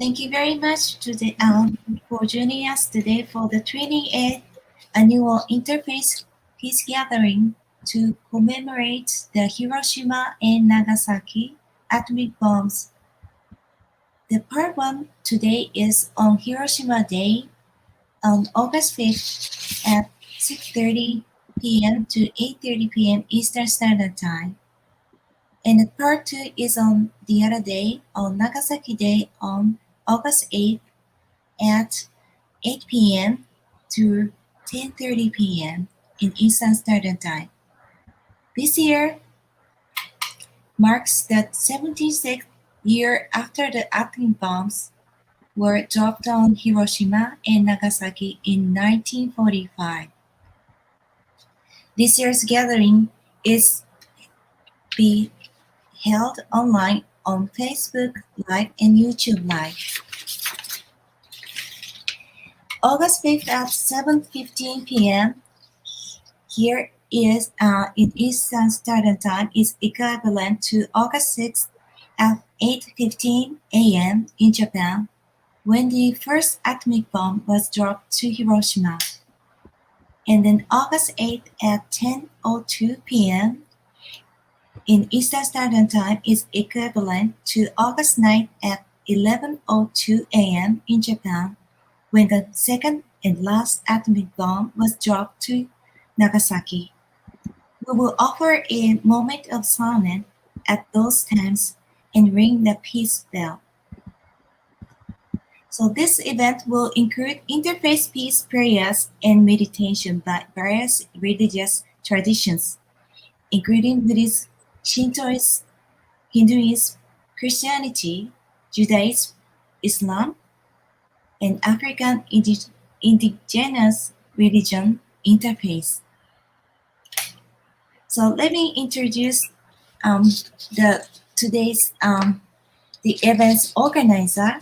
Thank you very much for joining us today for the 28th Annual Interfaith Peace Gathering to commemorate the Hiroshima and Nagasaki atomic bombs. The part 1 today is on Hiroshima Day on August 5th at 6:30 p.m. to 8:30 p.m. Eastern Standard Time. And the part 2 is on the other day, on Nagasaki Day on August 8th at 8 p.m. to 10:30 p.m. in Eastern Standard Time. This year marks the 76th year after the atom bombs were dropped on Hiroshima and Nagasaki in 1945. This year's gathering is be held online on Facebook Live and YouTube Live. August 5th at 7:15 p.m. here is in Eastern Standard Time is equivalent to August 6th at 8:15 a.m. in Japan, when the first atomic bomb was dropped to Hiroshima. And then August 8th at 10:02 p.m. in Eastern Standard Time is equivalent to August 9th at 11:02 a.m. in Japan, when the second and last atomic bomb was dropped to Nagasaki. We will offer a moment of silence at those times and ring the peace bell. So this event will include interfaith peace prayers and meditation by various religious traditions, including Buddhist, Shintoist, Hinduism, Christianity, Judaism, Islam, and African indigenous religion interface. So let me introduce today's the event's organizer,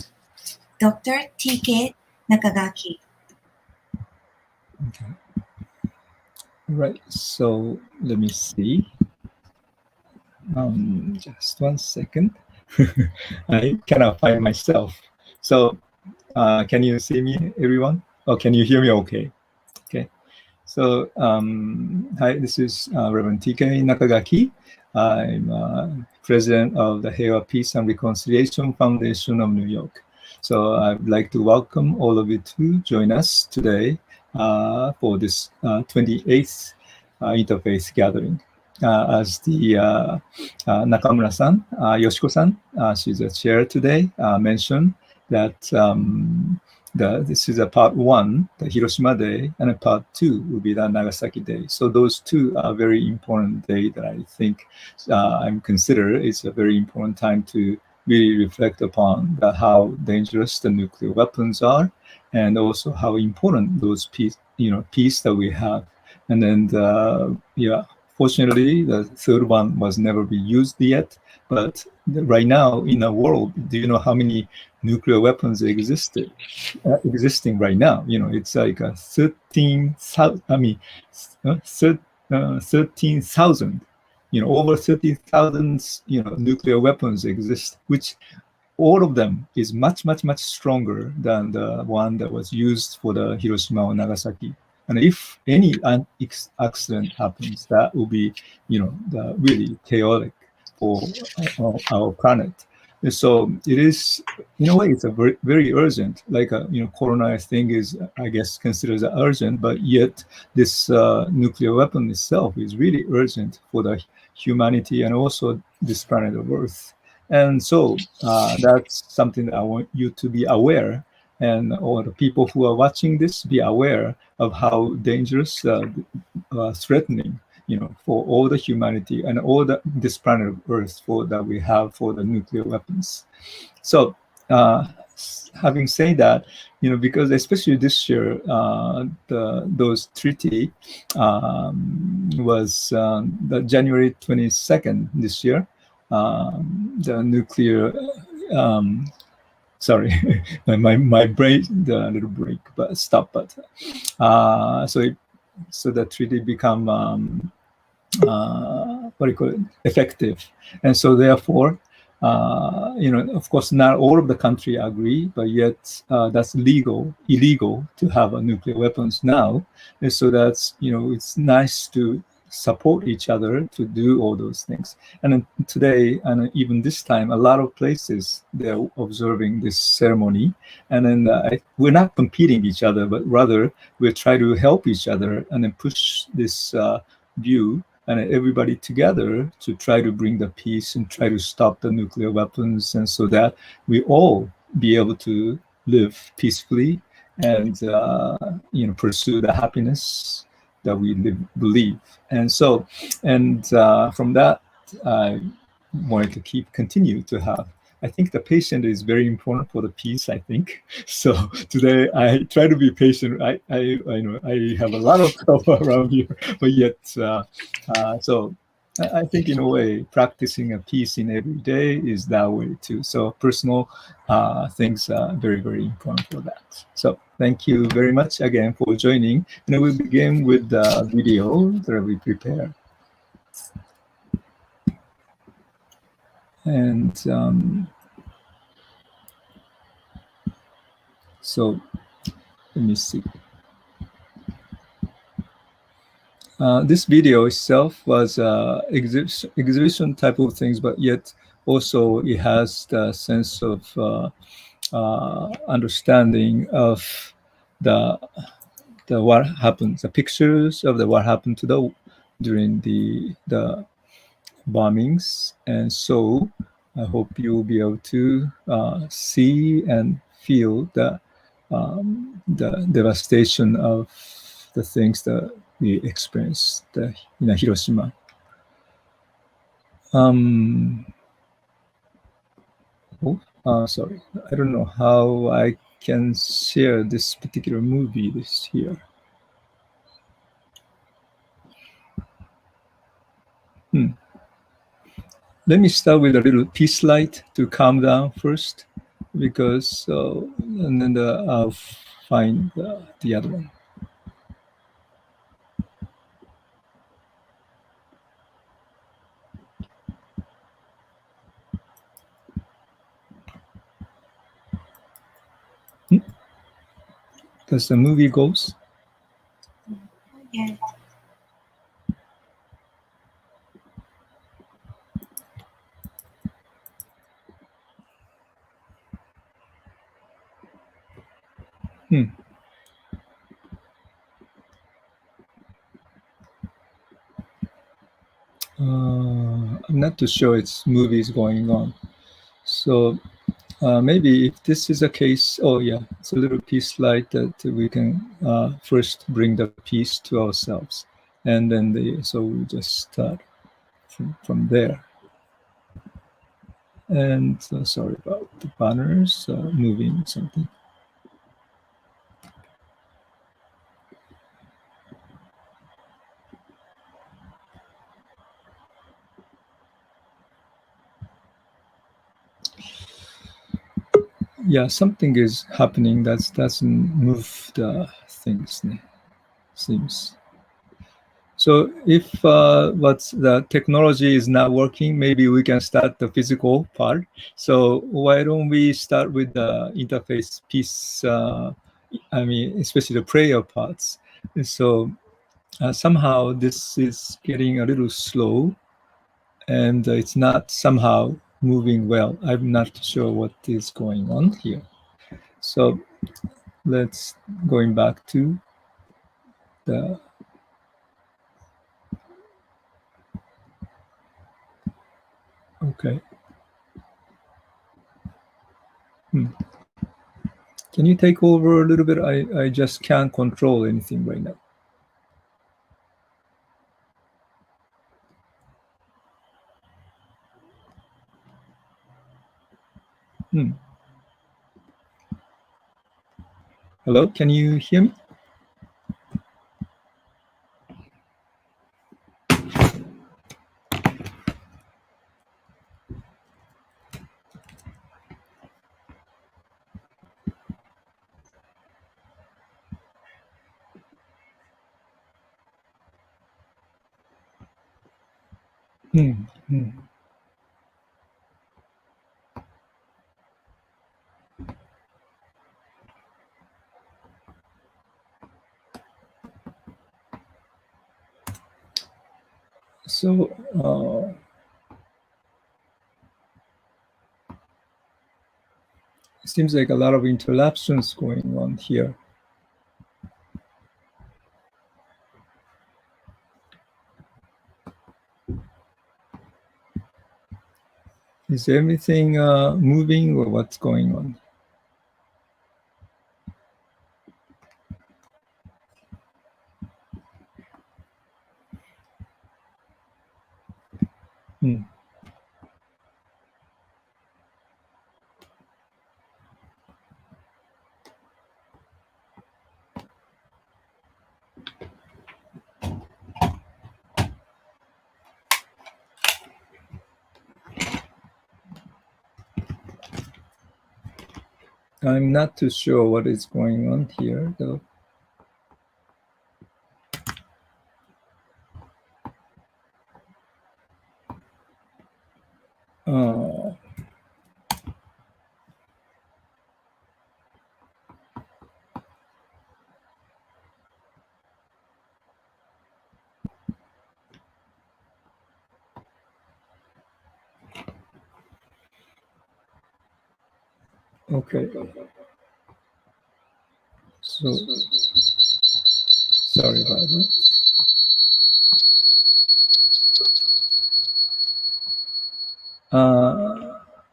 Dr. T.K. Nakagaki. Okay. Right. So let me see. Just 1 second. I cannot find myself. So can you see me, everyone? Or can you hear me okay? Okay. So hi, this is Reverend T.K. Nakagaki. I'm president of the Mayoral Peace and Reconciliation Foundation of New York. So I'd like to welcome all of you to join us today for this 28th Interfaith Gathering. As the Nakamura-san, Yoshiko-san, she's the chair today, mentioned that this is a part 1, the Hiroshima Day, and a part 2 will be the Nagasaki Day. So those two are very important days that I think I'm considered is a very important time to really reflect upon how dangerous the nuclear weapons are, and also how important those peace that we have. And then, fortunately, the third one was never be used yet. But right now in the world, do you know how many nuclear weapons existing right now? It's like 13,000. I mean, 13,000. Over 30,000, nuclear weapons exist, which all of them is much, much, much stronger than the one that was used for the Hiroshima or Nagasaki. And if any accident happens, that will be, really chaotic for our planet. And so it is, in a way, it's a very, very urgent. Like corona thing is, I guess, considered as urgent, but yet this nuclear weapon itself is really urgent for the humanity and also this planet of Earth. And so that's something that I want you to be aware, and all the people who are watching this be aware of how dangerous, threatening, for all the humanity and all this planet of Earth that we have for the nuclear weapons. So having said that, because especially this year, those treaty was the January 22nd this year, the nuclear, sorry, my brain, the little break, but stop. But so the treaty become what do you call it, effective, and so therefore of course, not all of the country agree, but yet that's illegal to have nuclear weapons now. And so that's, it's nice to support each other to do all those things. And then today, and even this time, a lot of places, they're observing this ceremony. And then we're not competing each other, but rather we try to help each other and then push this view and everybody together to try to bring the peace and try to stop the nuclear weapons, and so that we all be able to live peacefully and pursue the happiness that we believe. And so, from that, I wanted to continue to have. I think the patient is very important for the peace, I think. So today I try to be patient. I know I have a lot of stuff around here, but yet, so I think in a way, practicing a peace in every day is that way too. So personal things are very, very important for that. So thank you very much again for joining. And we'll begin with the video that we prepared. And so let me see. This video itself was exhibition type of things, but yet also it has the sense of understanding of the what happened, the pictures of what happened to during the bombings. And so I hope you'll be able to see and feel the devastation of the things that we experienced in Hiroshima. Sorry, I don't know how I can share this particular movie this year. Let me start with a little peace light to calm down first, because and then I'll find the other one. Does the movie goes? Yeah. I'm not too sure it's movies going on. So maybe if this is a case, oh yeah, it's a little peace light that we can first bring the peace to ourselves. And then so we just start from there. And sorry about the banners moving something. Yeah, something is happening that doesn't move the things, seems. So if what's the technology is not working, maybe we can start the physical part. So why don't we start with the interfaith peace, especially the prayer parts. And so somehow this is getting a little slow, and it's not somehow moving well. I'm not sure what is going on here. So let's going back to the okay. Can you take over a little bit? I just can't control anything right now. Hello, can you hear me? So it seems like a lot of interruptions going on here. Is everything moving or what's going on? Hmm. I'm not too sure what is going on here, though. Uh, okay. So, sorry about that.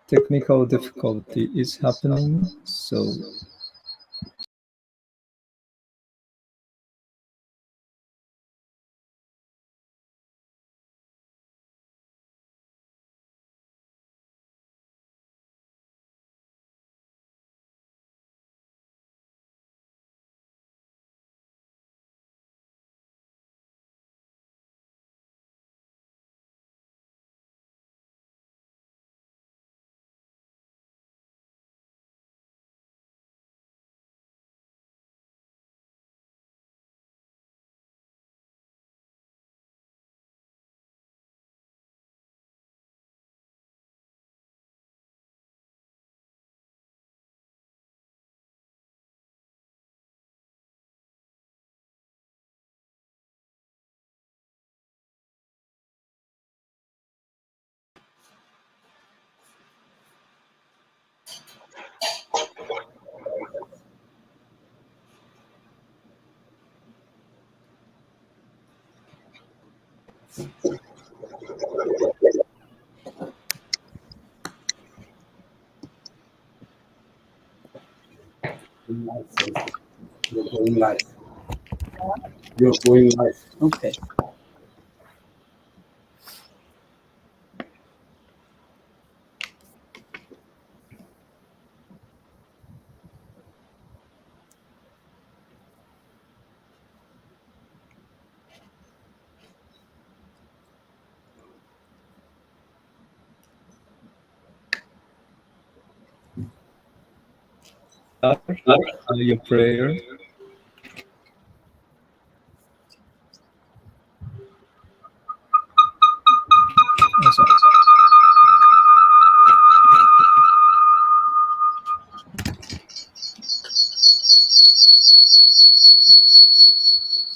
Technical difficulty is happening, so You're going live. You're going live. Okay. your prayer.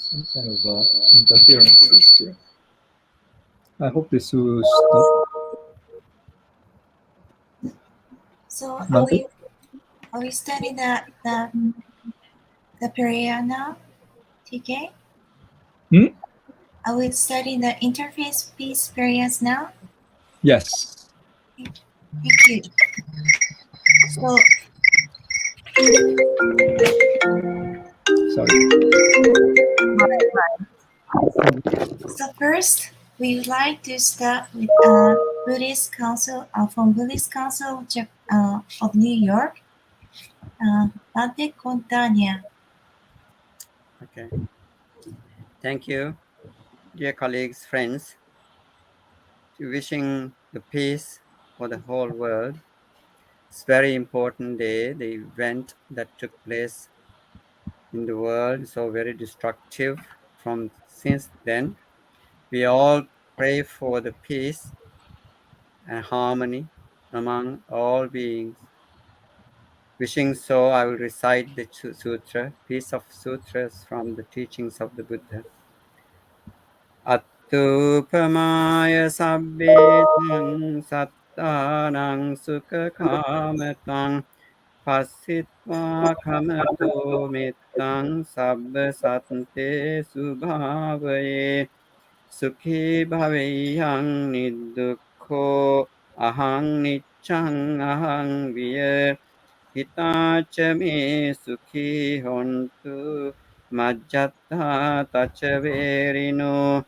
Some kind of interference here. I hope this will stop. So Nothing? are we studying the prayer now, TK? Hmm? Are we studying the interfaith peace prayers now? Yes. Thank you. So Sorry. So first, we would like to start with Buddhist Council from Buddhist Council of New York, Dante Contania. Okay. Thank you, dear colleagues, friends. Wishing the peace for the whole world. It's very important day. The event that took place in the world is so very destructive. From since then, we all pray for the peace and harmony among all beings. Wishing so, I will recite the piece of sutras from the teachings of the Buddha. Tupamaya sabbe sattanang sukhakamataṃ Pasitva kamato mittaṃ sabba sante subhavaye Sukhi bhaveyaṃ niddukho ahang niccang ahang viya Hitacha me sukhi hontu majjatta tacha verino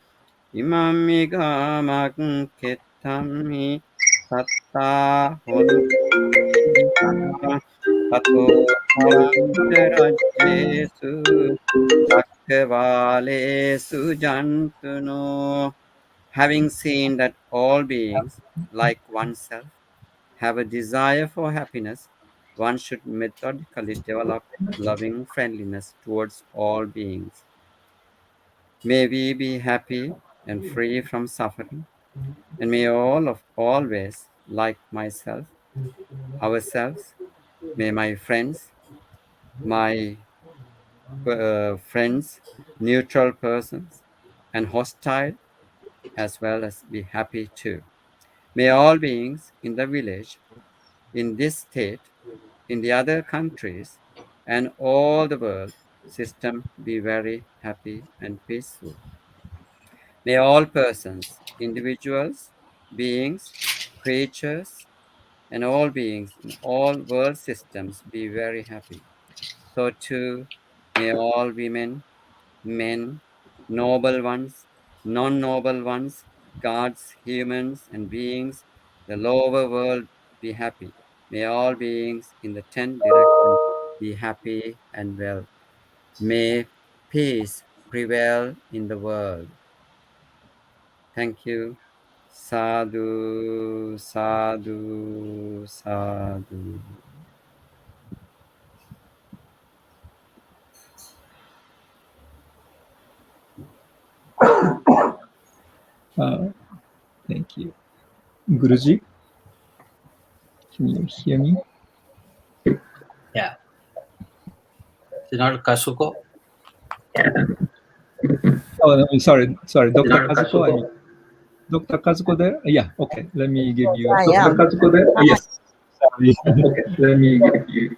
Imamigamak ketami satta hontu tato parantarajesu Chakravalesu jantuno. Having seen that all beings, like oneself, have a desire for happiness, one should methodically develop loving friendliness towards all beings. May we be happy and free from suffering, and may all of always, like myself, ourselves, may my friends, neutral persons, and hostile as well as be happy too. May all beings in the village, in this state, in the other countries, and all the world system be very happy and peaceful. May all persons, individuals, beings, creatures, and all beings in all world systems be very happy. So too, may all women, men, noble ones, non-noble ones, gods, humans, and beings, the lower world be happy. May all beings in the 10 directions be happy and well. May peace prevail in the world. Thank you. Sadhu, sadhu, sadhu. Thank you. Guruji, can you hear me? Yeah. It's not Kasuko. Oh, no, sorry, Dr. Kazuko. I mean, Dr. Kazuko there? Yeah, okay. Let me give you. Dr. Kazuko there? Yes. Sorry. Okay, let me give you.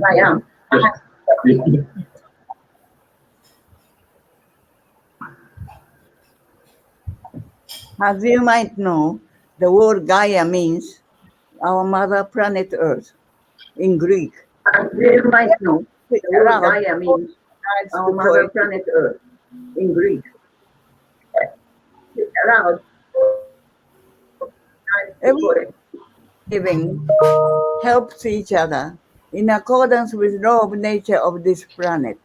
I am. Yes. As you might know, the word Gaia means our mother planet Earth in Greek. As you might know, the word Gaia means our mother planet Earth in Greek. Around every living helps each other in accordance with law of nature of this planet.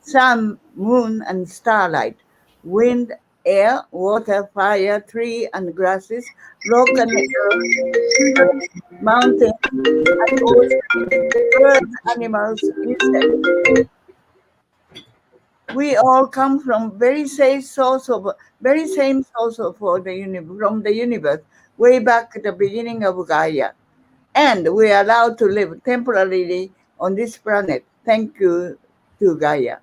Sun, moon, and starlight, wind, air, water, fire, tree, and grasses, rock and earth, mountains, and ocean, birds, animals, insects. We all come from very same source of from the universe, way back at the beginning of Gaia. And we are allowed to live temporarily on this planet. Thank you to Gaia.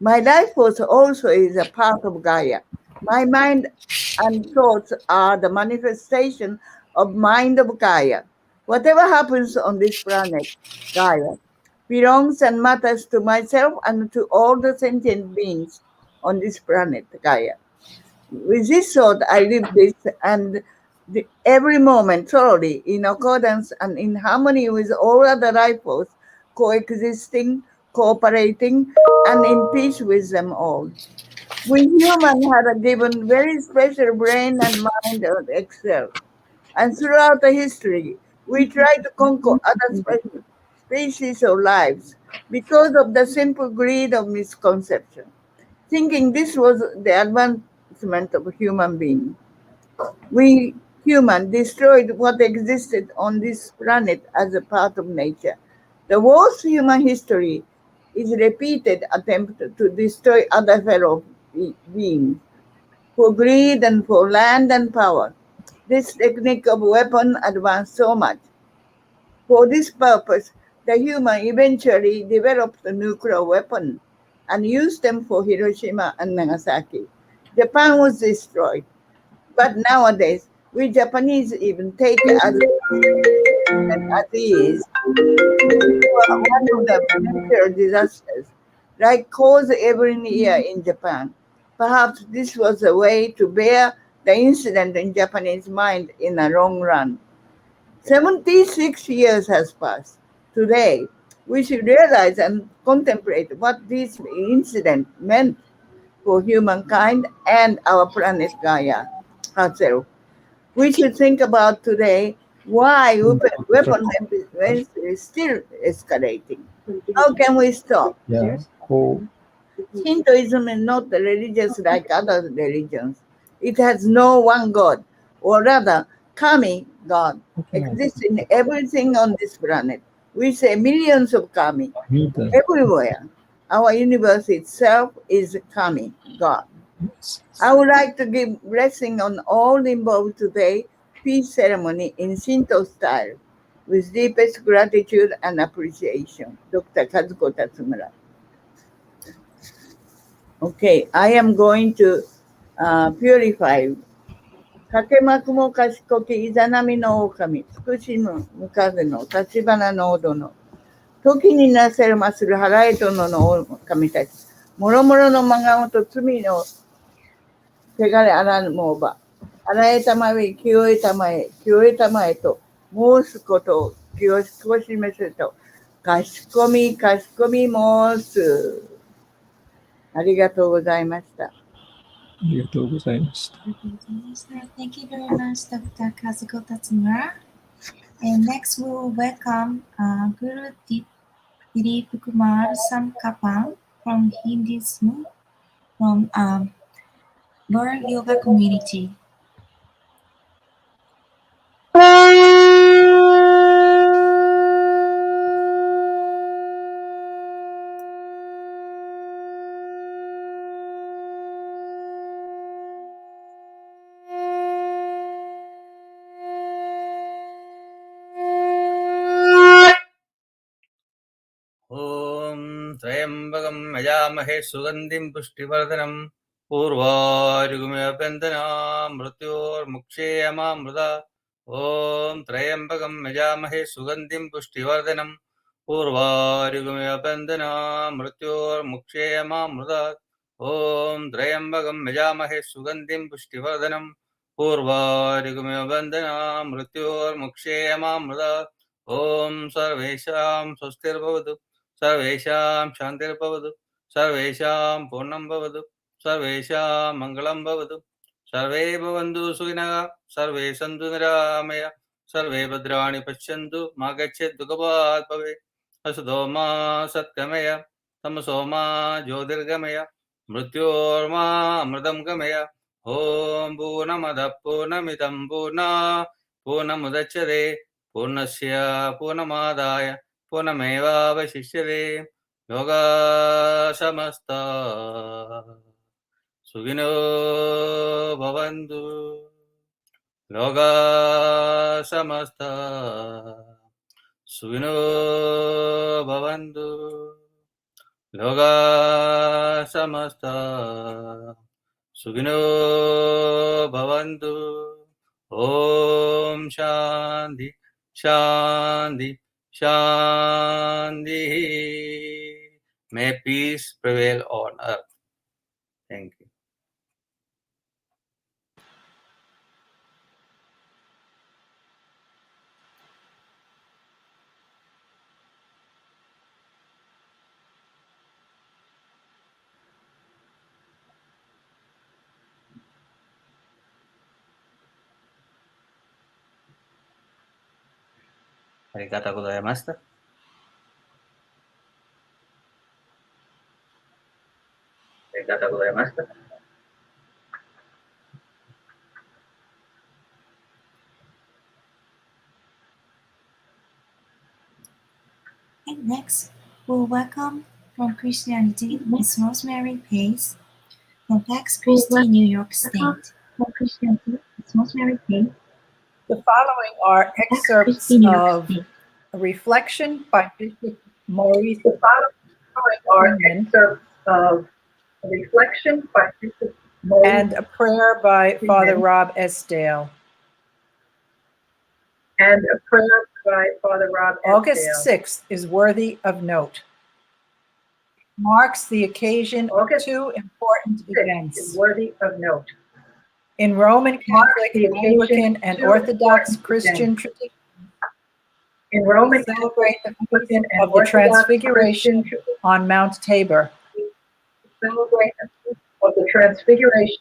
My life force also is a part of Gaia. My mind and thoughts are the manifestation of mind of Gaia. Whatever happens on this planet, Gaia, belongs and matters to myself and to all the sentient beings on this planet, Gaia. With this thought, I live this and every moment thoroughly in accordance and in harmony with all other life forces, coexisting, cooperating, and in peace with them all. We humans have a given very special brain and mind of excel. And throughout the history, we try to conquer other species of lives because of the simple greed of misconception, thinking this was the advancement of human being. We human destroyed what existed on this planet as a part of nature. The worst human history is repeated attempt to destroy other fellow beings for greed and for land and power. This technique of weapon advanced so much. For this purpose, the human eventually developed a nuclear weapon and used them for Hiroshima and Nagasaki. Japan was destroyed. But nowadays, we Japanese even take it as is one of the natural disasters, like caused every year in Japan. Perhaps this was a way to bear the incident in Japanese mind in the long run. 76 years has passed. Today, we should realize and contemplate what this incident meant for humankind and our planet Gaia herself. We should think about today why weapon violence is still escalating. How can we stop? Yeah. Cool. Shintoism is not religious like other religions. It has no one God, or rather, Kami, God, exists in everything on this planet. We say millions of Kami everywhere. Our universe itself is Kami, God. I would like to give blessing on all involved today, peace ceremony in Shinto style, with deepest gratitude and appreciation. Dr. Kazuko Tatsumura. Okay, I am going to purify. かけまくも賢きイザナミの狼、つくしむむかずの立花の踊の、時になせるまする払えとのの狼たち、もろもろのまがおと罪のせがれあらぬもば、あらえたまえ、清えたまえ、清えたまえと申すことを気を少しめすと、かしこみ申す。ありがとうございました。ありがとうございました。Thank you very much, Dr. Kazuko Tatsumura. And next we will welcome Guru Dilip Kumar Samkapan from Hinduism from World Yoga Community. त्र्यम्बकं यजामहे सुगन्धिं पुष्टिवर्धनं पूर्वार्युगमेवन्दनां मृत्योर्मुक्षेयमामृता ॐ त्र्यम्बकं यजामहे सुगन्धिं पुष्टिवर्धनं पूर्वार्युगमेवन्दनां मृत्योर्मुक्षेयमामृता ॐ त्र्यम्बकं यजामहे सुगन्धिं पुष्टिवर्धनं पूर्वार्युगमेवन्दनां मृत्योर्मुक्षेयमामृता ॐ सर्वेषां स्वस्तिर्भवतु सर्वेषां शान्तिर्भवतु सर्वेषां पूर्णं भवतु सर्वेषां मङ्गलं भवतु सर्वे भवन्तु सुखिनः सर्वे सन्तु निरामया सर्वे भद्राणि पश्यन्तु मा गच्छेत् दुःखभाग् भवेत् असतो मा सत्गमय तमसो मा ज्योतिर्गमय मृत्योर्मा अमृतं गमय ॐ पूर्णमदः पूर्णमिदं पूर्णमुदच्यते पूर्णस्य पूर्णमादाय पूर्णमेवावशिष्यते लोका समस्ता सुखिनो भवन्तु लोका समस्ता सुखिनो भवन्तु लोका समस्ता सुखिनो भवन्तु ॐ शान्ति शान्ति Shanti. May peace prevail on earth. Thank you. Arigatou gozaimashita. Arigatou gozaimashita. And next, we'll welcome from Christianity Miss Rosemary Pace from Pax Christi, New York State. The following are excerpts of a reflection by Bishop Maurice of a reflection by Bishop and a prayer by Father Rob S. Dale. And a prayer by Father Rob S. August 6th is worthy of note. It marks the occasion of two important events. Is worthy of note. In Roman Catholic, Anglican, and Orthodox Christian tradition, we celebrate the feast of the Transfiguration on Mount Tabor. Celebrate the feast of the Transfiguration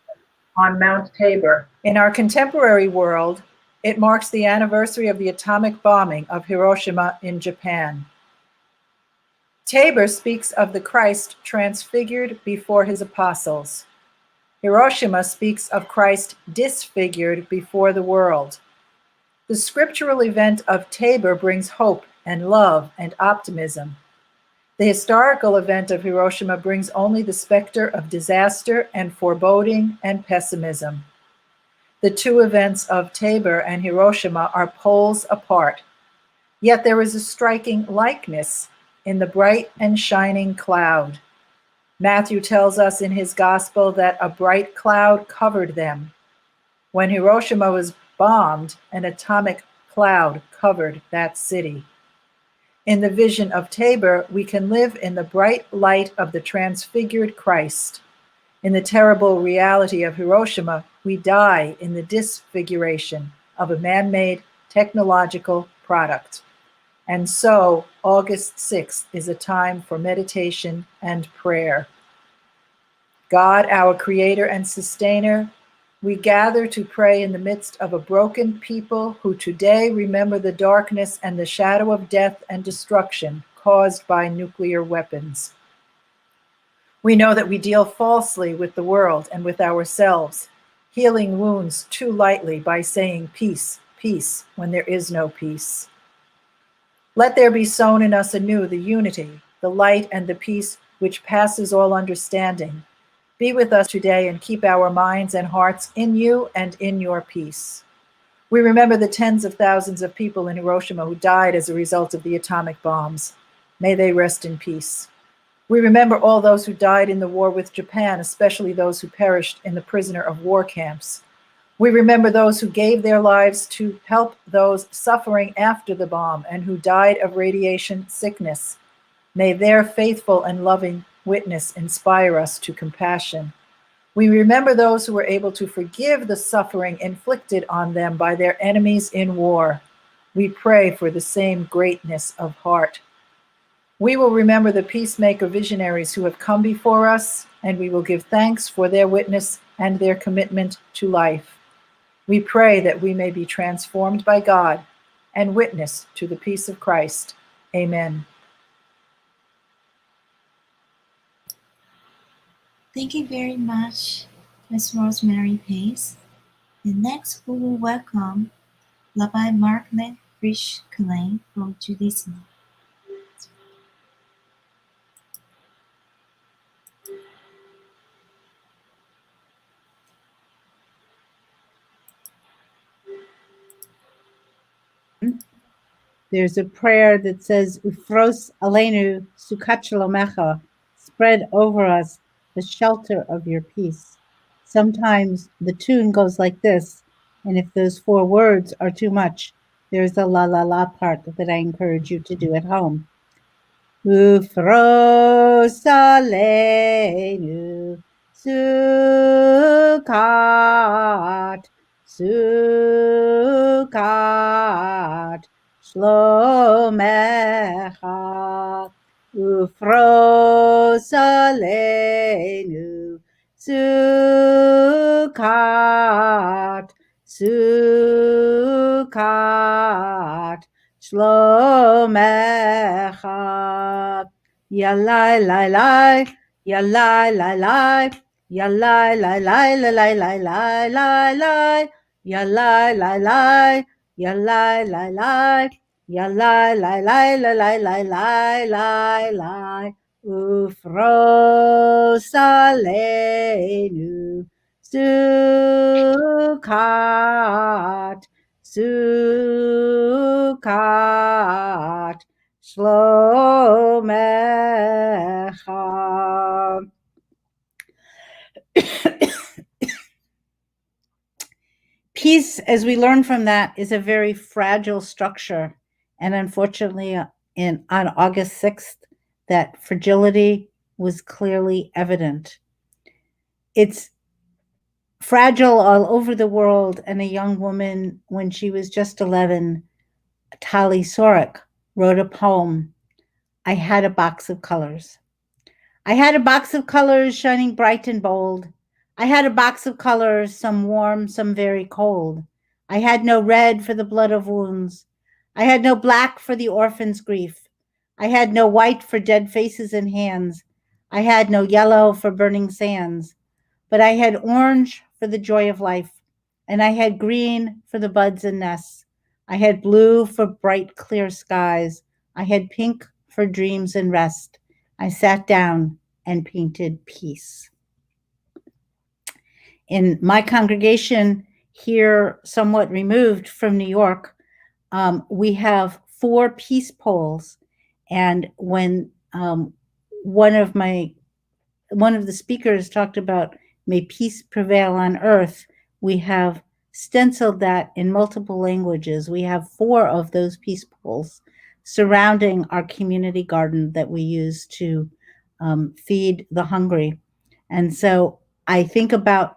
on Mount Tabor. In our contemporary world, it marks the anniversary of the atomic bombing of Hiroshima in Japan. Tabor speaks of the Christ transfigured before his apostles. Hiroshima speaks of Christ disfigured before the world. The scriptural event of Tabor brings hope and love and optimism. The historical event of Hiroshima brings only the specter of disaster and foreboding and pessimism. The two events of Tabor and Hiroshima are poles apart, yet there is a striking likeness in the bright and shining cloud. Matthew tells us in his gospel that a bright cloud covered them. When Hiroshima was bombed, an atomic cloud covered that city. In the vision of Tabor, we can live in the bright light of the transfigured Christ. In the terrible reality of Hiroshima, we die in the disfiguration of a man-made technological product. And so, August 6th is a time for meditation and prayer. God, our Creator and Sustainer, we gather to pray in the midst of a broken people who today remember the darkness and the shadow of death and destruction caused by nuclear weapons. We know that we deal falsely with the world and with ourselves, healing wounds too lightly by saying peace, peace, when there is no peace. Let there be sown in us anew the unity, the light, and the peace which passes all understanding. Be with us today and keep our minds and hearts in you and in your peace. We remember the tens of thousands of people in Hiroshima who died as a result of the atomic bombs. May they rest in peace. We remember all those who died in the war with Japan, especially those who perished in the prisoner of war camps. We remember those who gave their lives to help those suffering after the bomb and who died of radiation sickness. May their faithful and loving witness inspire us to compassion. We remember those who were able to forgive the suffering inflicted on them by their enemies in war. We pray for the same greatness of heart. We will remember the peacemaker visionaries who have come before us, and we will give thanks for their witness and their commitment to life. We pray that we may be transformed by God and witness to the peace of Christ. Amen. Thank you very much, Ms. Rosemary Pace. And next, we will welcome Rabbi Margaret Frisch-Klein from Judaism. There's a prayer that says, Ufros Aleinu Sukat Shalomecha, spread over us the shelter of your peace. Sometimes the tune goes like this, and if those 4 words are too much, there's a la la la part that I encourage you to do at home. Ufros Aleinu Sukat, Sukat, Shlomecha, Ufros Aleinu Sukat, Sukat, Shlomecha. Yalai lai lai, yalai lai lai, yalai lai lai lai lai lai lai lai, yalai lai lai, yalai lai lai, yalai lai lai lai lai lai lai lai lai. Ufros aleinu sukat, sukat, shlomecha. Peace, as we learn from that, is a very fragile structure. And unfortunately, on August 6th, that fragility was clearly evident. It's fragile all over the world. And a young woman, when she was just 11, Tali Sorek, wrote a poem, I Had a Box of Colors. I had a box of colors shining bright and bold. I had a box of colors, some warm, some very cold. I had no red for the blood of wounds. I had no black for the orphan's grief. I had no white for dead faces and hands. I had no yellow for burning sands. But I had orange for the joy of life, and I had green for the buds and nests. I had blue for bright, clear skies. I had pink for dreams and rest. I sat down and painted peace. In my congregation here, somewhat removed from New York, we have 4 peace poles. And when one of the speakers talked about may peace prevail on earth, we have stenciled that in multiple languages. We have 4 of those peace poles surrounding our community garden that we use to feed the hungry. And so I think about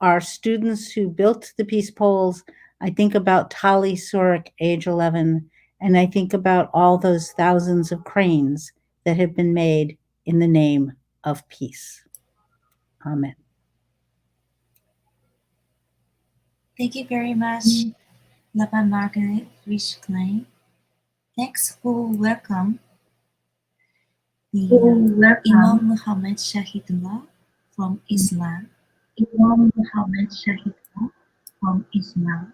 our students who built the peace poles. I think about Tali Sorek, age 11, and I think about all those thousands of cranes that have been made in the name of peace. Amen. Thank you very much, Lapa Margaret Rich Klein. Next, we'll welcome the Imam Muhammad Shahidullah from Islam. Imam Muhammad Shahidullah from Islam.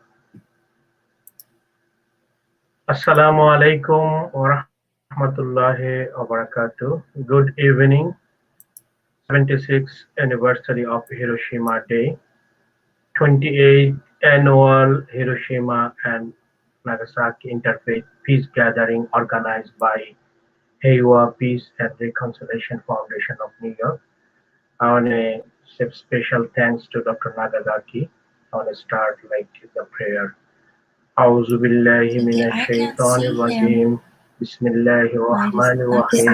Assalamu alaikum wa rahmatullahi wa barakatuh. Good evening. 76th anniversary of Hiroshima Day. 28th annual Hiroshima and Nagasaki Interfaith Peace Gathering organized by Heiwa Peace and Reconciliation Foundation of New York. I want to say special thanks to Dr. Nagasaki. I want to start the prayer. أعوذ بالله من الشيطان الرجيم بسم الله الرحمن الرحيم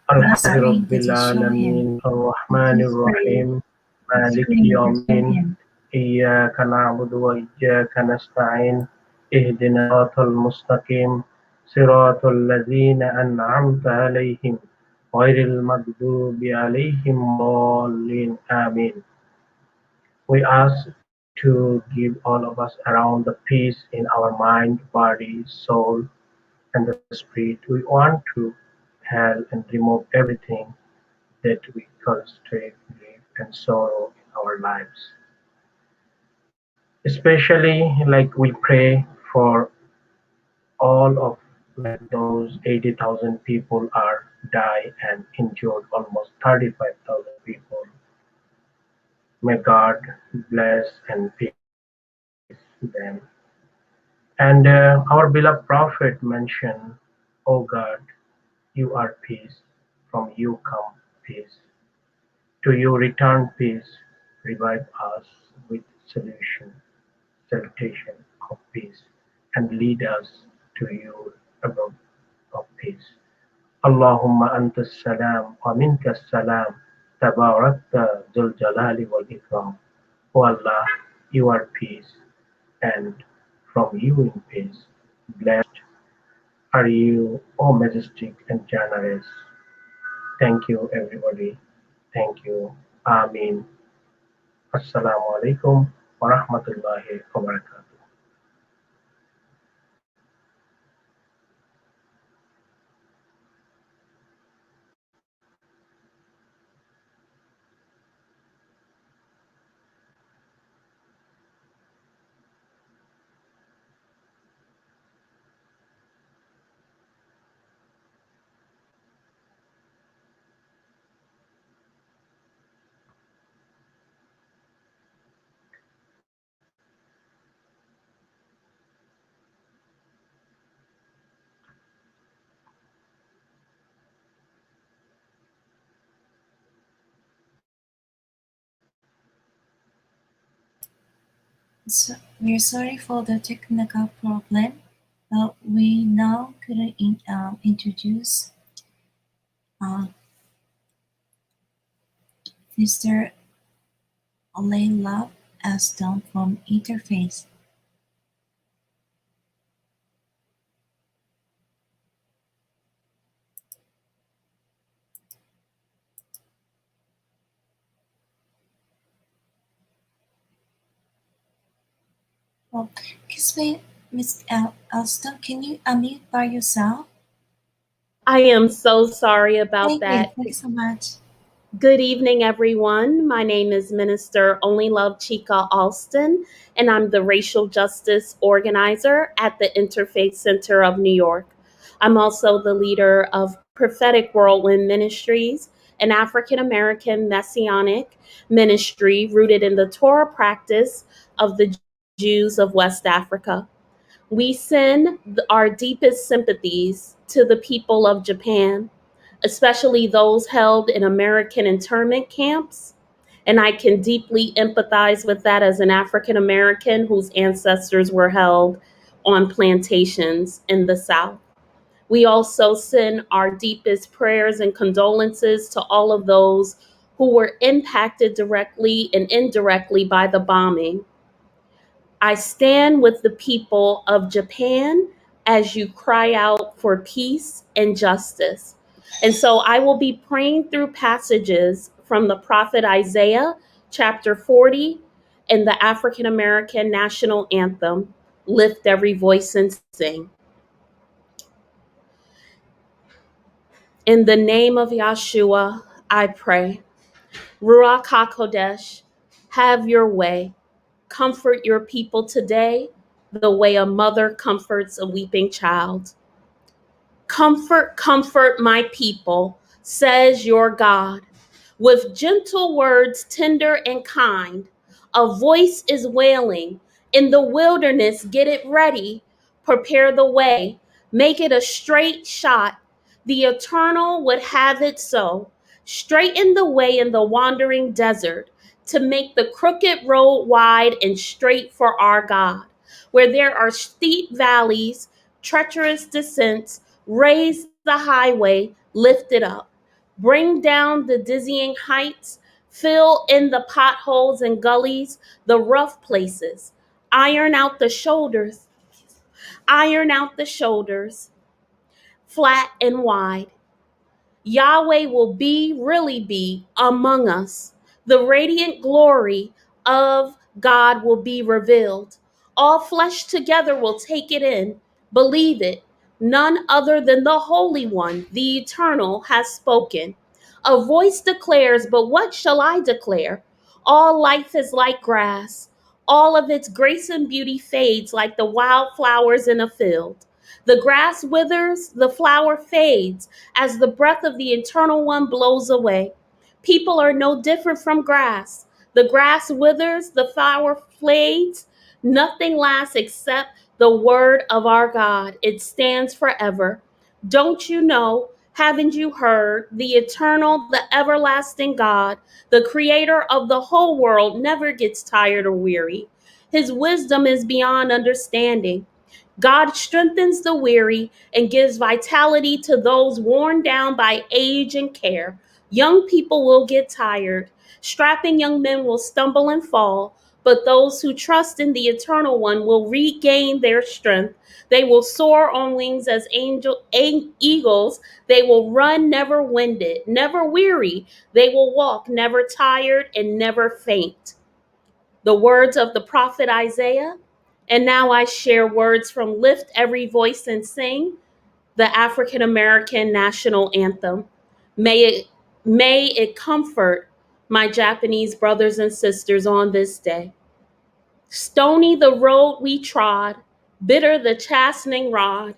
الحمد رب العالمين الرحمن الرحيم مالك يوم الدين إياك نعبد وإياك نستعين اهدنا الصراط المستقيم صراط الذين أنعمت عليهم غير المغضوب عليهم ضالين آمين. We ask to give all of us around the peace in our mind, body, soul, and the spirit. We want to help and remove everything that we cause grief and sorrow in our lives. Especially we pray for all of those 80,000 people are die and injured, almost 35,000 people. May God bless and peace them. And our beloved prophet mentioned, O God, you are peace, from you come peace. To you return peace, revive us with salutation of peace, and lead us to you above of peace. Allahumma anta salam wa minka salam, tabarakta dhul jalali wal ikram. O Allah, you are peace, and from you in peace. Blessed are you, O majestic and generous. Thank you, everybody. Thank you. Ameen. Assalamu alaikum wa rahmatullahi wa barakatuh. So we're sorry for the technical problem, but we now could introduce Mr. Layla Aston from Interfaith. Oh, excuse me, Ms. Alston, can you unmute by yourself? I am so sorry about that. Thank you so much. Good evening, everyone. My name is Minister Only Love Chica Alston, and I'm the Racial Justice Organizer at the Interfaith Center of New York. I'm also the leader of Prophetic Whirlwind Ministries, an African American messianic ministry rooted in the Torah practice of the Jews of West Africa. We send our deepest sympathies to the people of Japan, especially those held in American internment camps. And I can deeply empathize with that as an African American whose ancestors were held on plantations in the South. We also send our deepest prayers and condolences to all of those who were impacted directly and indirectly by the bombing. I stand with the people of Japan as you cry out for peace and justice. And so I will be praying through passages from the prophet Isaiah, chapter 40, and the African American national anthem, Lift Every Voice and Sing. In the name of Yahshua, I pray. Ruach HaKodesh, have your way. Comfort your people today the way a mother comforts a weeping child. Comfort, comfort my people, says your God. With gentle words, tender and kind, a voice is wailing. In the wilderness, get it ready. Prepare the way. Make it a straight shot. The Eternal would have it so. Straighten the way in the wandering desert to make the crooked road wide and straight for our God. Where there are steep valleys, treacherous descents, raise the highway, lift it up. Bring down the dizzying heights, fill in the potholes and gullies, the rough places. Iron out the shoulders, flat and wide. Yahweh will really be among us. The radiant glory of God will be revealed. All flesh together will take it in. Believe it. None other than the Holy One, the Eternal, has spoken. A voice declares, but what shall I declare? All life is like grass. All of its grace and beauty fades like the wild flowers in a field. The grass withers, the flower fades as the breath of the Eternal One blows away. People are no different from grass. The grass withers, the flower fades. Nothing lasts except the word of our God. It stands forever. Don't you know? Haven't you heard? The eternal, the everlasting God, the creator of the whole world, never gets tired or weary. His wisdom is beyond understanding. God strengthens the weary and gives vitality to those worn down by age and care. Young people will get tired. Strapping young men will stumble and fall, but those who trust in the Eternal One will regain their strength. They will soar on wings as eagles. They will run never winded, never weary. They will walk never tired and never faint. The words of the prophet Isaiah. And now I share words from Lift Every Voice and Sing, the African American national anthem. May it comfort my Japanese brothers and sisters on this day. Stony the road we trod, bitter the chastening rod,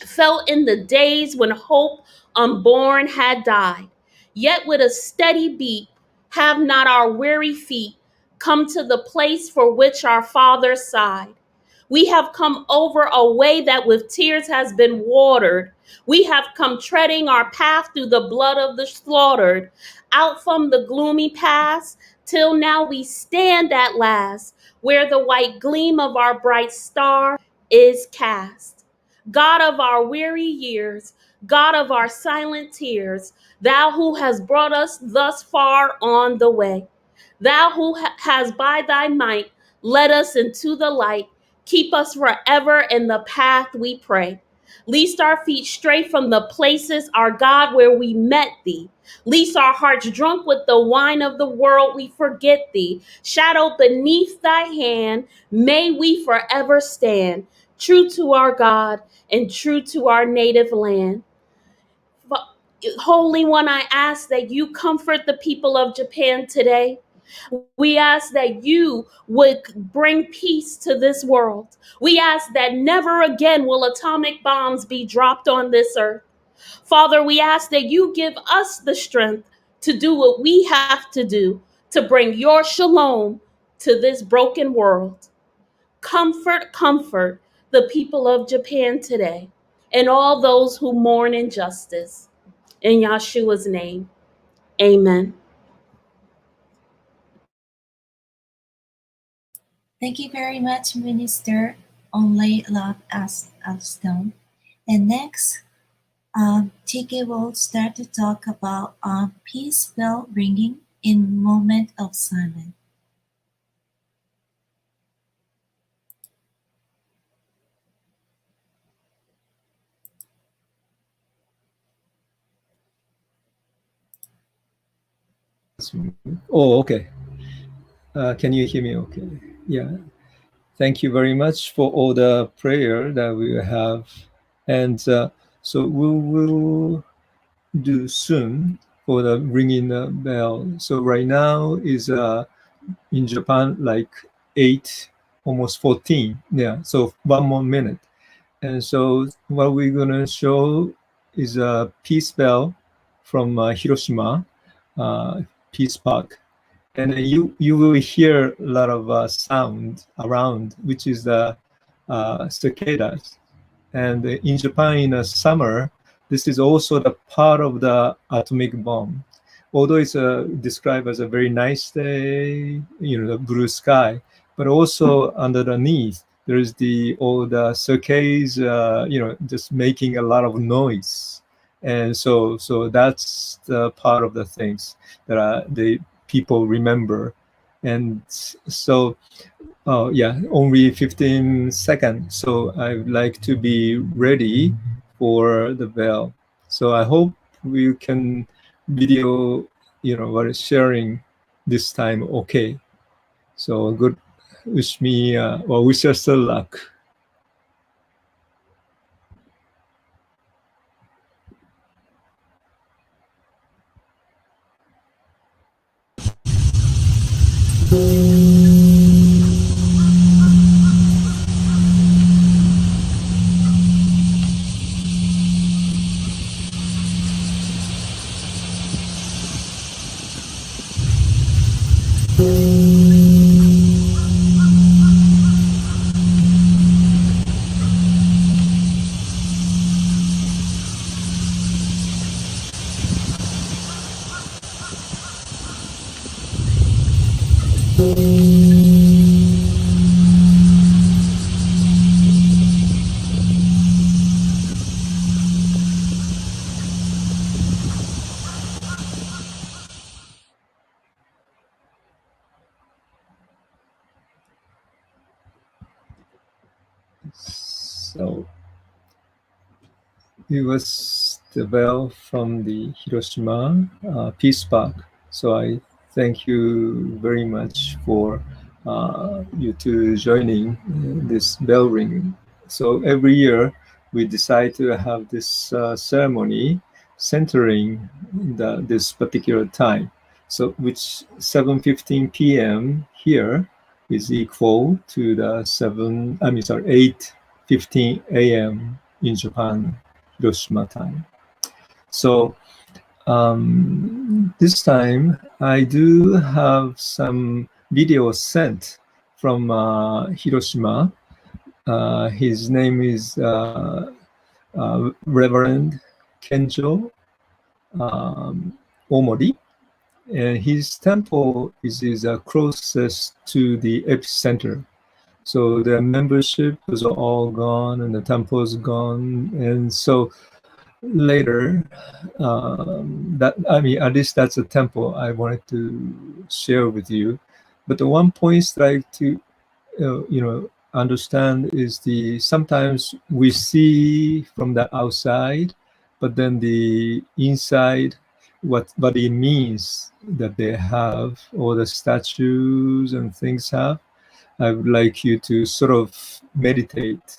felt in the days when hope unborn had died. Yet with a steady beat, have not our weary feet come to the place for which our fathers sighed. We have come over a way that with tears has been watered. We have come treading our path through the blood of the slaughtered, out from the gloomy past, till now we stand at last, where the white gleam of our bright star is cast. God of our weary years, God of our silent tears, thou who has brought us thus far on the way, thou who has by thy might led us into the light, keep us forever in the path we pray. Least our feet stray from the places, our God, where we met thee. Least our hearts drunk with the wine of the world, we forget thee. Shadowed beneath thy hand, may we forever stand, true to our God and true to our native land. Holy One, I ask that you comfort the people of Japan today. We ask that you would bring peace to this world. We ask that never again will atomic bombs be dropped on this earth. Father, we ask that you give us the strength to do what we have to do to bring your shalom to this broken world. Comfort, comfort the people of Japan today and all those who mourn injustice. In Yahshua's name, amen. Thank you very much, Minister Only Love as Stone. And next, TK will start to talk about peace bell ringing in moment of silence. Oh, okay. Can you hear me okay? Yeah. Thank you very much for all the prayer that we have. And so we will do soon for the ringing the bell. So right now is in Japan like 8, almost 14. Yeah, so 1 more minute. And so what we're gonna show is a peace bell from Hiroshima, Peace Park. And you will hear a lot of sound around, which is the cicadas. And in Japan in the summer, this is also the part of the atomic bomb. Although it's described as a very nice day, the blue sky, but also underneath there is all the cicadas, just making a lot of noise. And so that's the part of the things that the people remember. And so only 15 seconds. So I'd like to be ready for the bell. So I hope we can video, what is sharing this time okay. So good, wish me, wish us the luck. So it was the bell from the Hiroshima Peace Park. So I thank you very much for you two joining this bell ringing. So every year we decide to have this ceremony centering this particular time. So which 7:15 p.m. here is equal to the 8:15 a.m. in Japan, Hiroshima time. So this time I do have some videos sent from Hiroshima His name is Reverend Kenjo Omori. And his temple is closest to the epicenter. So the membership was all gone and the temple is gone. And so later, at least that's a temple I wanted to share with you. But the one point that I like to, understand is sometimes we see from the outside, but then the inside, what it means that they have, or the statues and things have. I would like you to sort of meditate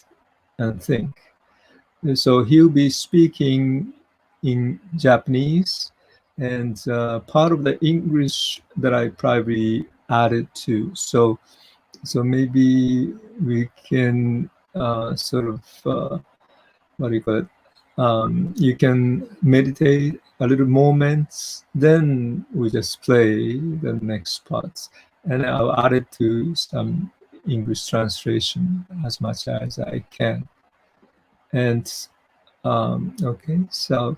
and think. So he'll be speaking in Japanese, and part of the English that I probably added to. So maybe we can sort of, what do you call it? You can meditate a little moments, then we just play the next parts. And I'll add it to some English translation as much as I can. And okay, so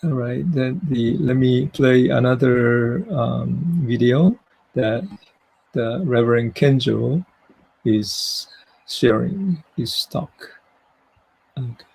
all right, then let me play another video that the Reverend Kenjo is sharing his talk. Okay.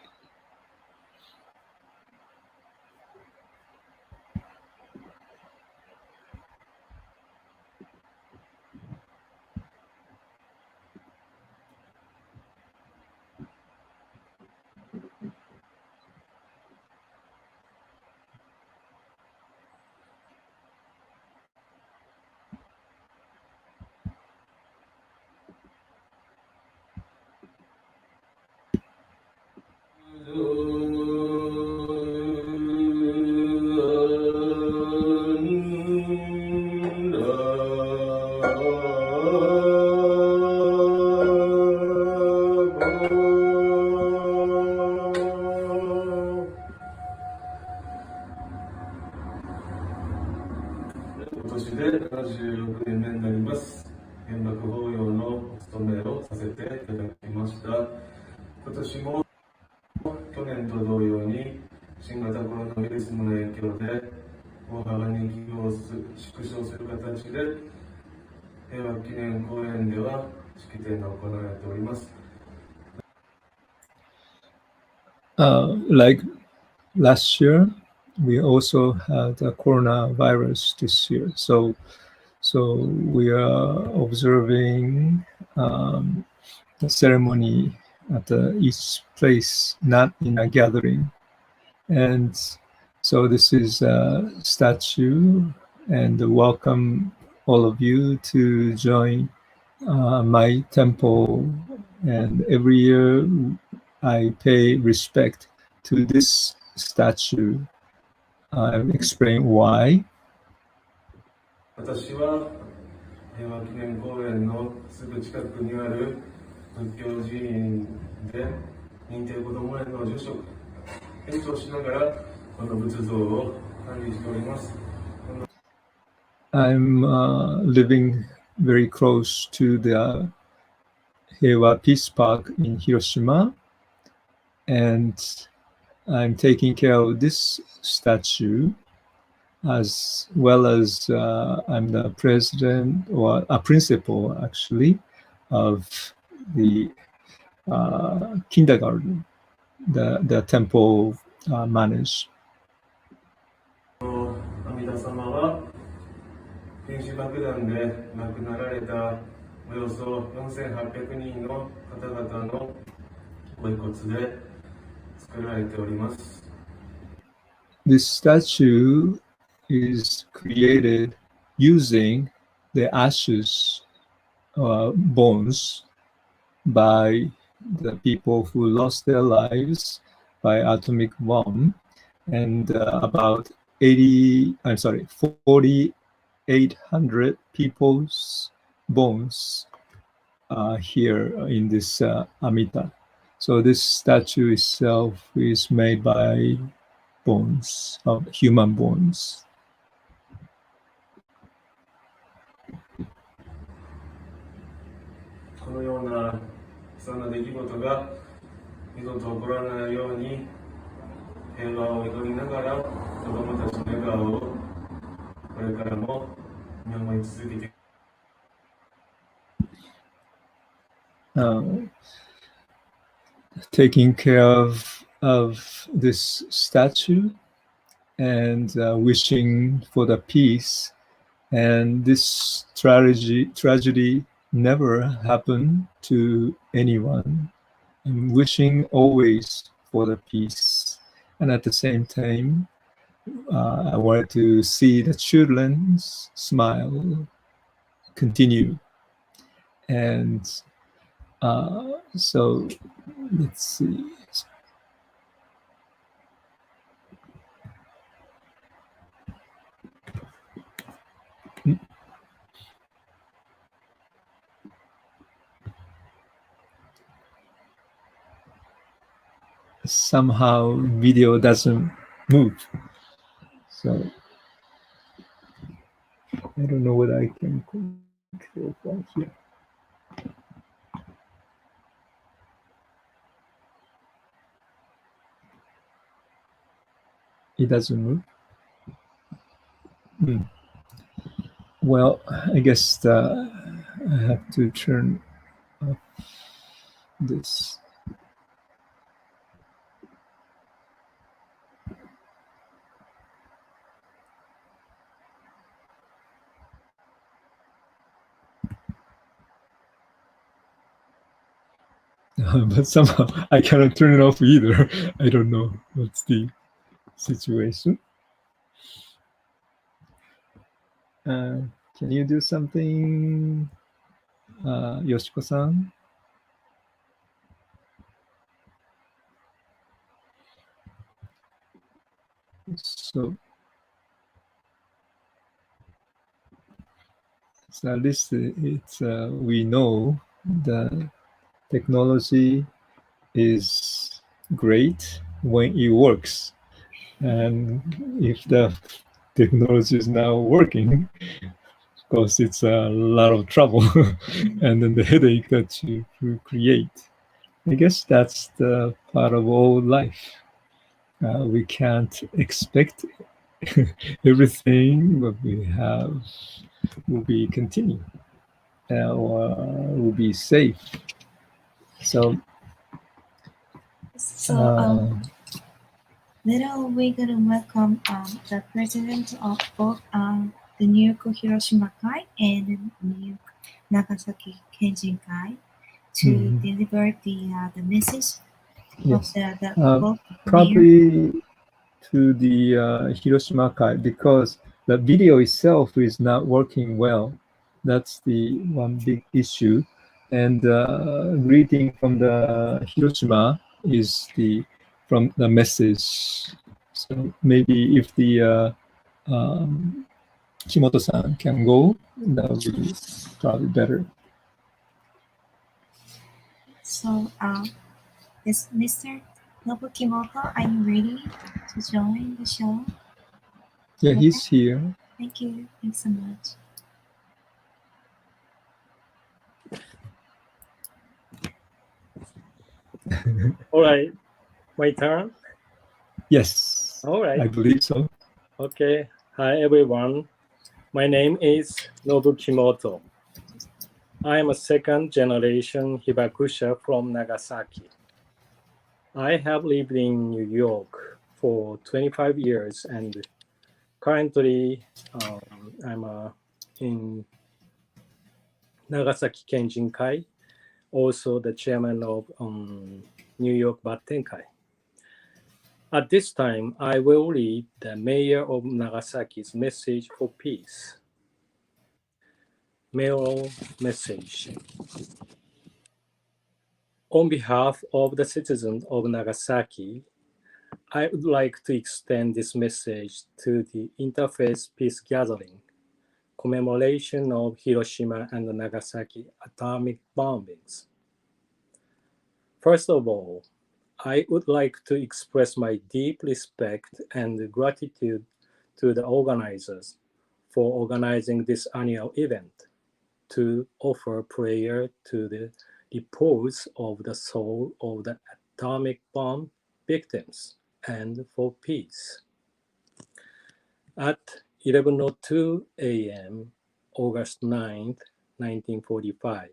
式典が行われております。 Like last year, we also had a coronavirus this year. So we are observing the ceremony at each place, not in a gathering. And so this is a statue, and welcome all of you to join my temple. And every year I pay respect to this statue. I'll explain why. 私は平和記念公園のすぐ近くにある仏教寺院で認定こども園の住職園長をしながらこの仏像を管理しております。 I'm living very close to the Heiwa Peace Park in Hiroshima, and I'm taking care of this statue, as well as I'm the president, or a principal actually, of the kindergarten the temple manage. 阿弥陀様は原子爆弾で亡くなられたおよそ4800人の方々のご遺骨で作られております。 This statue is created using the ashes, bones, by the people who lost their lives by atomic bomb, and about 4,800 people's bones here in this Amita. So this statue itself is made by bones, of human bones. このようなそんな出来事が二度と起こらないように平和を祈りながら子どもたちの笑顔をこれからも見守り続けてtaking care of this statue and wishing for the peace, and this tragedy never happened to anyone. I'm wishing always for the peace, and at the same time I wanted to see the children's smile continue. And so let's see. Somehow video doesn't move, so I don't know what I can control from here. It doesn't move. Well, I guess I have to turn off this. But somehow I cannot turn it off either. I don't know what's the situation. Can you do something, Yoshiko-san? So at least it's we know the technology is great when it works, and if the technology is now working, of course it's a lot of trouble and then the headache that you create. I guess that's the part of all life. We can't expect everything what we have will be continued or will be safe. So later we're going to welcome the president of both the New York Hiroshima Kai and the New York Nagasaki Kenjin Kai to deliver the message. Yes, of the probably to the Hiroshima Kai, because the video itself is not working well. That's the one big issue. And greeting from the Hiroshima is from the message. So maybe if the Kimoto-san can go, that would be probably better. So, is Mr. Nobukimoto, are you ready to join the show? Yeah, he's here. Thank you. Thanks so much. All right, my turn? Yes. All right. I believe so. Okay. Hi, everyone. My name is Nobukimoto. I am a second-generation Hibakusha from Nagasaki. I have lived in New York for 25 years, and currently I'm in Nagasaki Kenjin Kai, also the chairman of New York Battenkai. At this time, I will read the Mayor of Nagasaki's message for peace. Mayoral Message. On behalf of the citizens of Nagasaki, I would like to extend this message to the Interfaith Peace Gathering, Commemoration of Hiroshima and Nagasaki atomic bombings. First of all, I would like to express my deep respect and gratitude to the organizers for organizing this annual event to offer prayer to the repose of the soul of the atomic bomb victims and for peace. At 11:02 a.m., August 9th, 1945,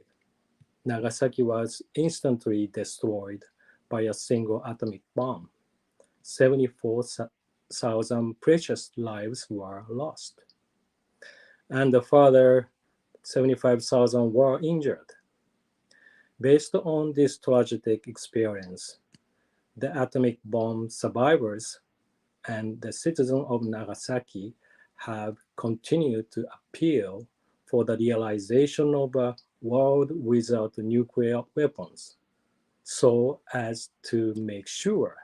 Nagasaki was instantly destroyed by a single atomic bomb. 74,000 precious lives were lost, and a further 75,000 were injured. Based on this tragic experience, the atomic bomb survivors and the citizens of Nagasaki have continued to appeal for the realization of a world without nuclear weapons, so as to make sure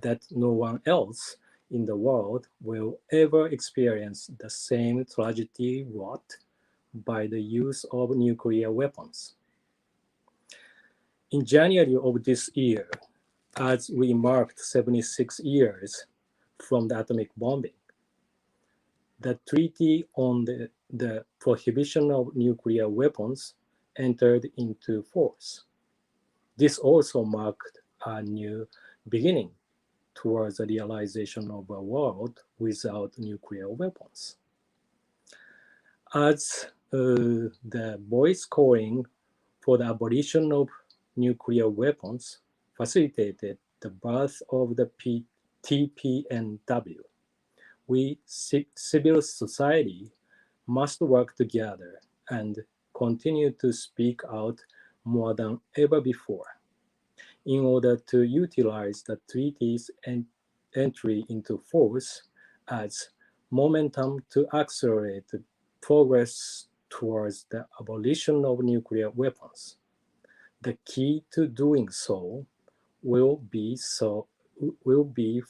that no one else in the world will ever experience the same tragedy wrought by the use of nuclear weapons. In January of this year, as we marked 76 years from the atomic bombing, the Treaty on the Prohibition of Nuclear Weapons entered into force. This also marked a new beginning towards the realization of a world without nuclear weapons. As the voice calling for the abolition of nuclear weapons facilitated the birth of the TPNW, we, civil society, must work together and continue to speak out more than ever before in order to utilize the treaty's entry into force as momentum to accelerate progress towards the abolition of nuclear weapons. The key to doing so will be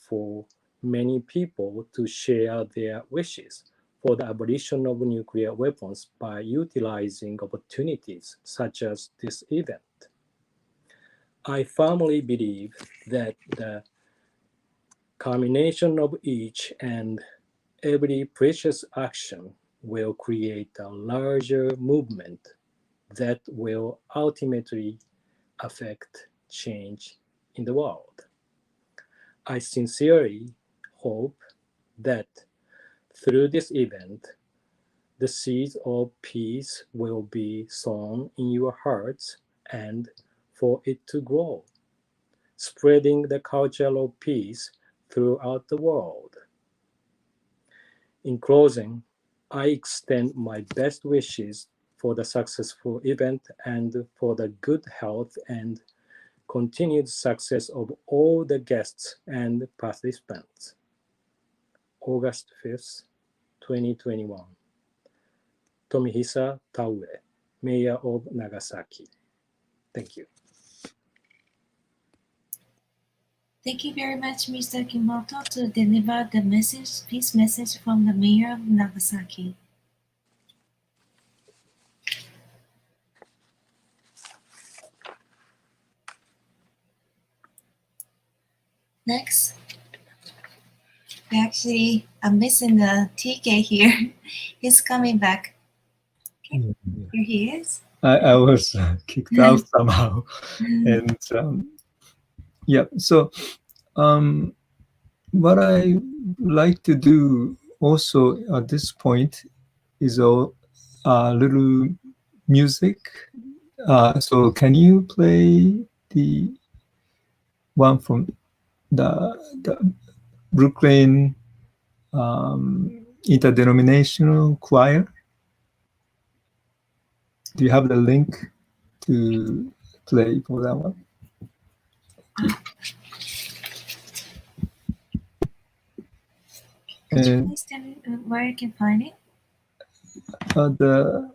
for many people to share their wishes for the abolition of nuclear weapons by utilizing opportunities such as this event. I firmly believe that the culmination of each and every precious action will create a larger movement that will ultimately affect change in the world. I sincerely hope that through this event, the seeds of peace will be sown in your hearts and for it to grow, spreading the culture of peace throughout the world. In closing, I extend my best wishes for the successful event and for the good health and continued success of all the guests and participants. August 5th, 2021. Tomihisa Taue, Mayor of Nagasaki. Thank you. Thank you very much, Mr. Kimoto, to deliver the message, peace message from the Mayor of Nagasaki. Next, we actually are missing the TK here. He's coming back. Okay. Here he is. I was kicked out somehow. And yeah, so what I like to do also at this point is a little music. So can you play the one from the Brooklyn Interdenominational Choir? Do you have the link to play for that one? Could you please tell me where you can find it? The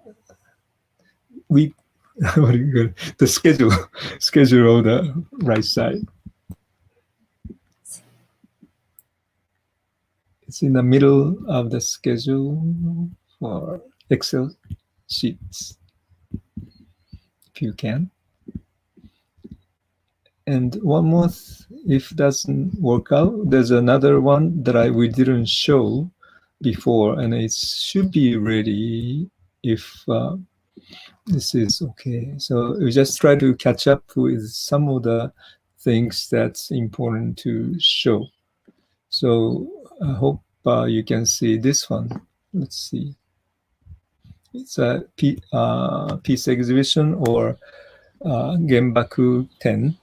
schedule on the right side. It's in the middle of the schedule for Excel sheets, if you can. And one more, if doesn't work out, there's another one that we didn't show before, and it should be ready if this is okay. So we just try to catch up with some of the things that's important to show. So I hope you can see this one. Let's see. It's a peace exhibition or Genbaku 10.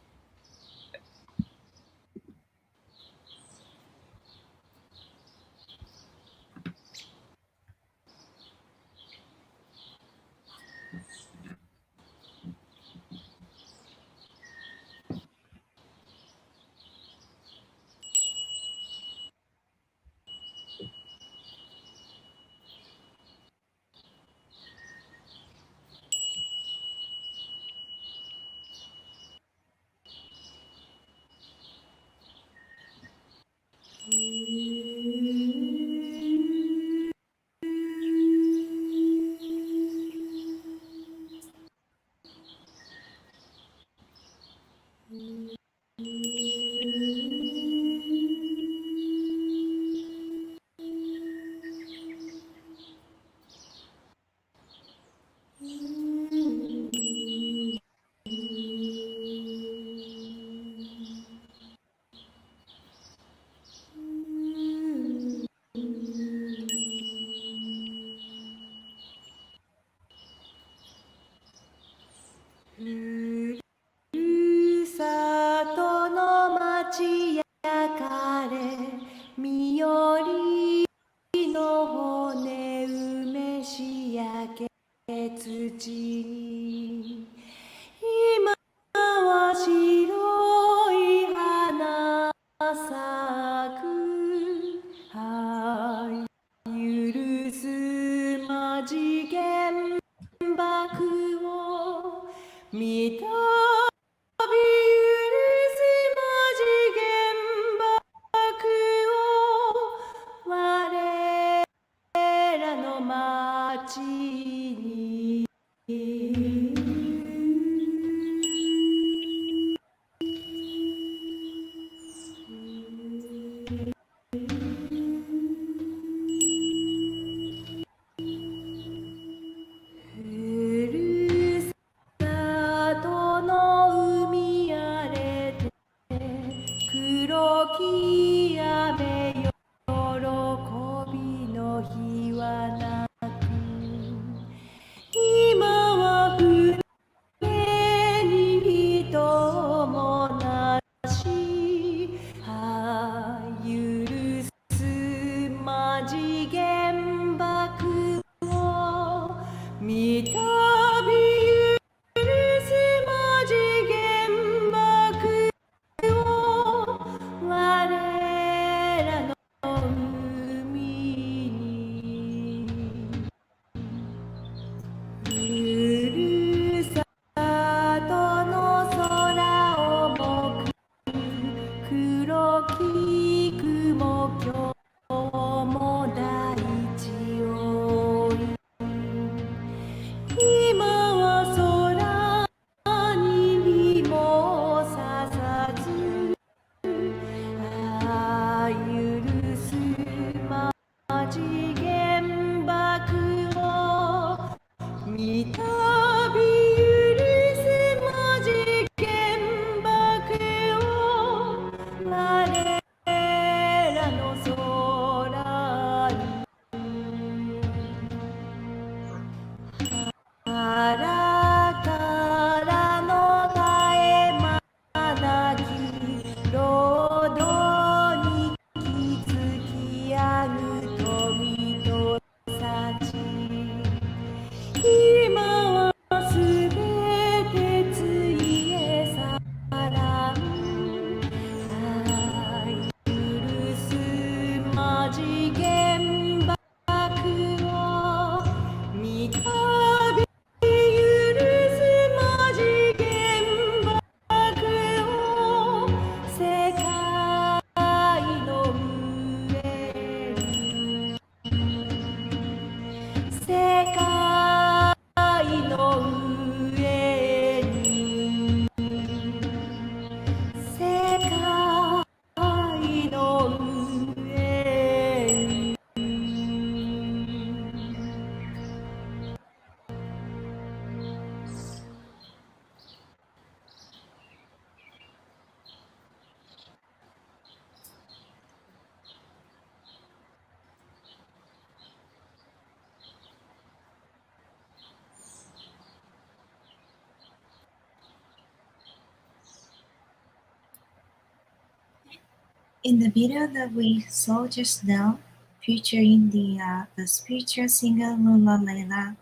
In the video that we saw just now, featuring the spiritual singer Lula Layla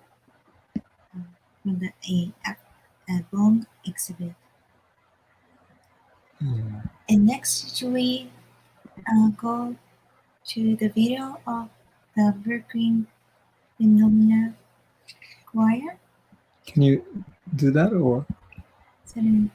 from the Bond exhibit. Yeah. And next we go to the video of the Brooklyn Phenomena Choir. Can you do that or? Certainly.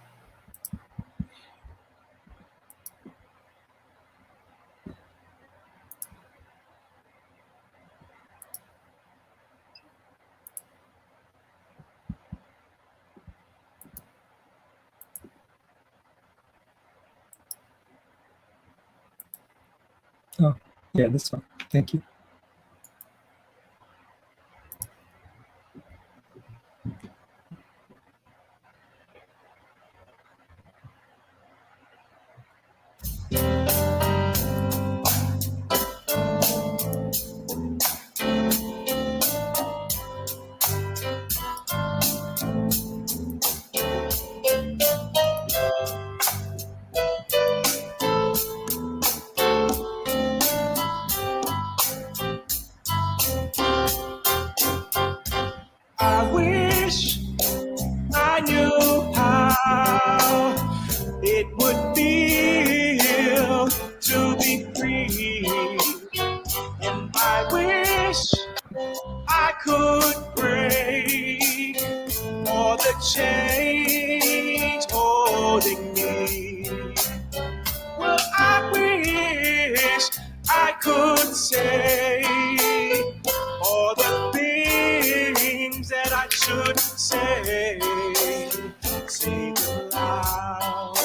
Oh, yeah, this one. Thank you. I wish I knew how it would feel to be free. And I wish I could break all the chains holding me. Well, I wish I could say all the things that I should say. Say them loud,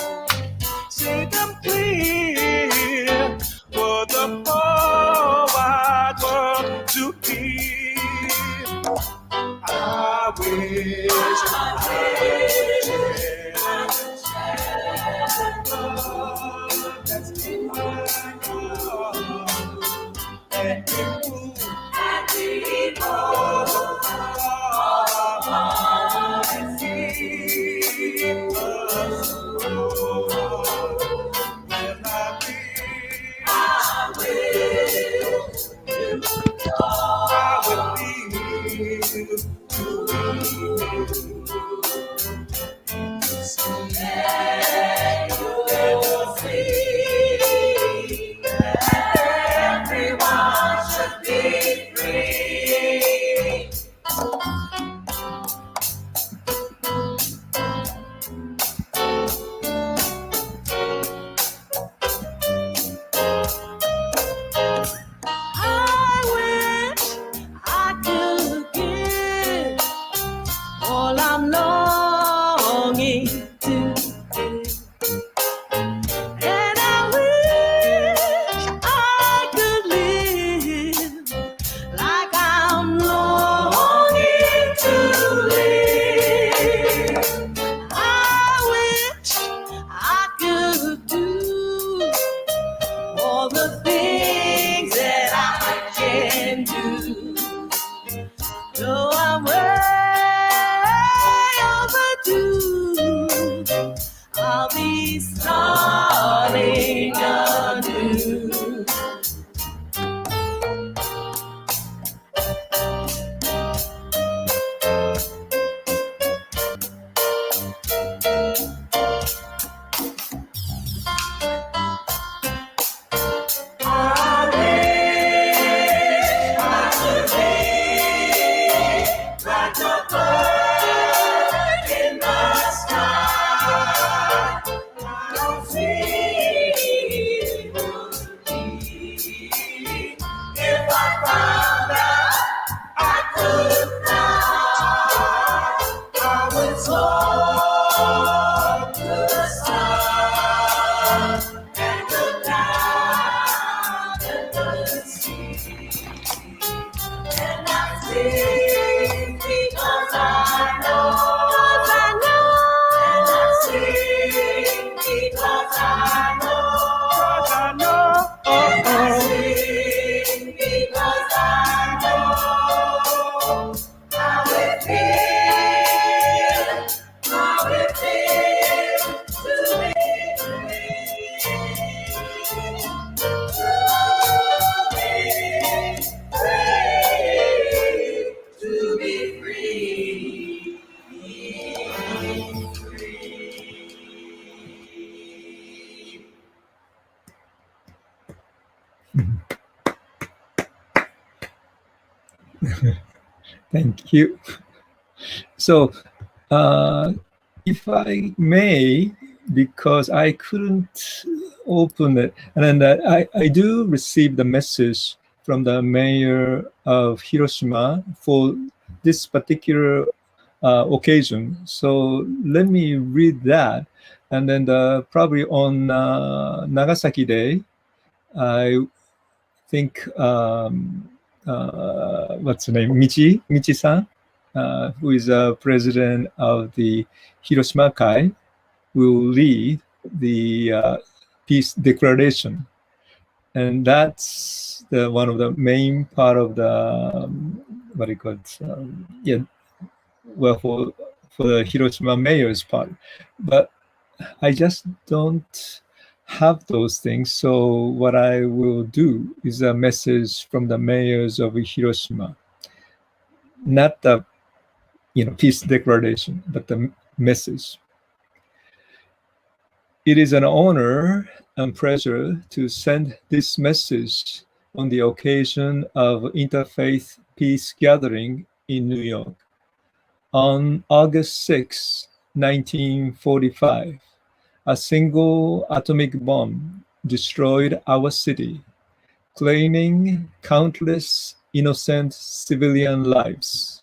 say them clear, for the whole wide world to hear. I wish I could share love that's in my heart, and we move and keep us Lord. When I would feel to let us see that everyone should be free. I wish I could give all I'm lost. Thank you. So, if I may, because I couldn't open it, and then I do receive the message from the mayor of Hiroshima for this particular occasion. So let me read that, and then probably on Nagasaki Day, I think what's the name, Michi-san, who is president of the Hiroshima Kai, will lead the peace declaration, and that's one of the main part of the what do you call it? Well, for the Hiroshima mayor's part, but I just don't have those things. So what I will do is a message from the mayors of Hiroshima, not the peace declaration, but the message. It is an honor and pleasure to send this message on the occasion of Interfaith Peace Gathering in New York. On August 6, 1945, a single atomic bomb destroyed our city, claiming countless innocent civilian lives.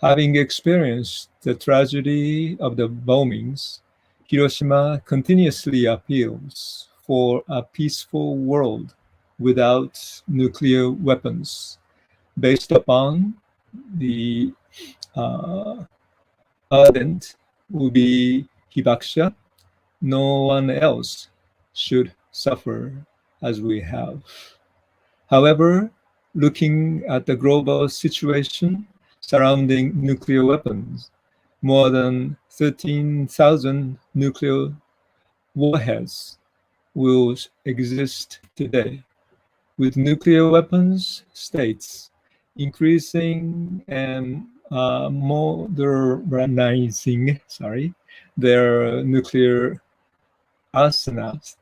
Having experienced the tragedy of the bombings, Hiroshima continuously appeals for a peaceful world without nuclear weapons, based upon the ardent ubi hibakusha. No one else should suffer as we have. However, looking at the global situation surrounding nuclear weapons, more than 13,000 nuclear warheads will exist today, with nuclear weapons states increasing and modernizing their nuclear arsenals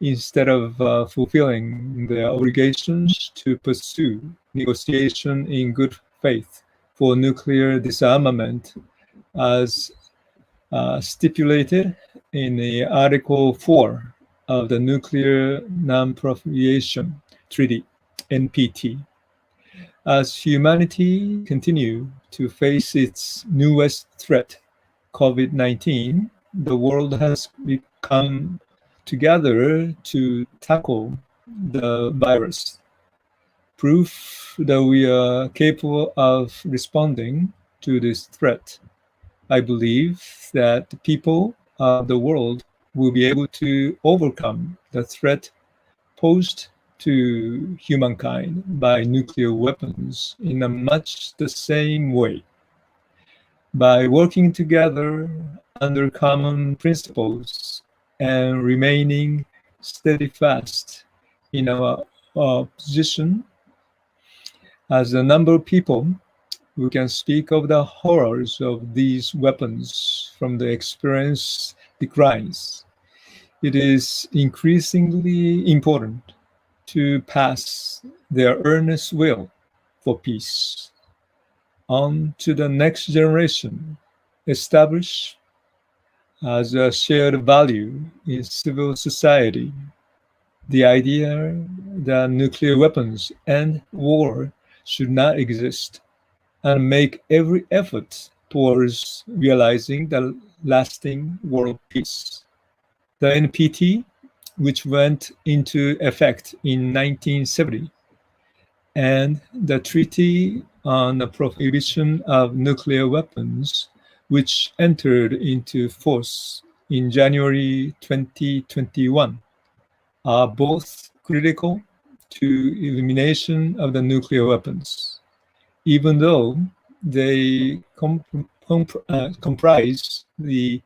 instead of fulfilling their obligations to pursue negotiation in good faith for nuclear disarmament as stipulated in the Article 4 of the Nuclear Non-Proliferation Treaty, NPT. As humanity continues to face its newest threat, COVID-19, the world has come together to tackle the virus. Proof that we are capable of responding to this threat. I believe that the people of the world will be able to overcome the threat posed to humankind by nuclear weapons in a much the same way. By working together under common principles and remaining steadfast in our position, as a number of people who can speak of the horrors of these weapons from the experience declines, it is increasingly important to pass their earnest will for peace on to the next generation, established as a shared value in civil society. The idea that nuclear weapons and war should not exist, and make every effort towards realizing the lasting world peace. The NPT, which went into effect in 1970, and the Treaty on the Prohibition of Nuclear Weapons, which entered into force in January 2021, are both critical to elimination of the nuclear weapons, even though they comprise the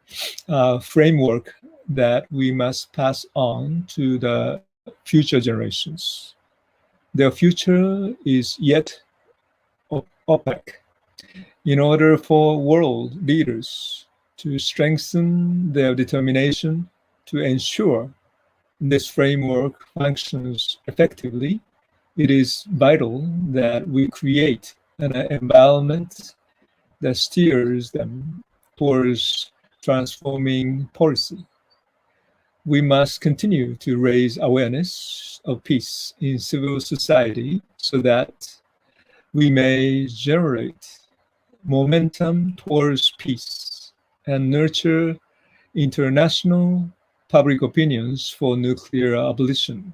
framework that we must pass on to the future generations. Their future is yet opaque. In order for world leaders to strengthen their determination to ensure this framework functions effectively, it is vital that we create an environment that steers them towards transforming policy. We must continue to raise awareness of peace in civil society so that we may generate momentum towards peace and nurture international public opinions for nuclear abolition.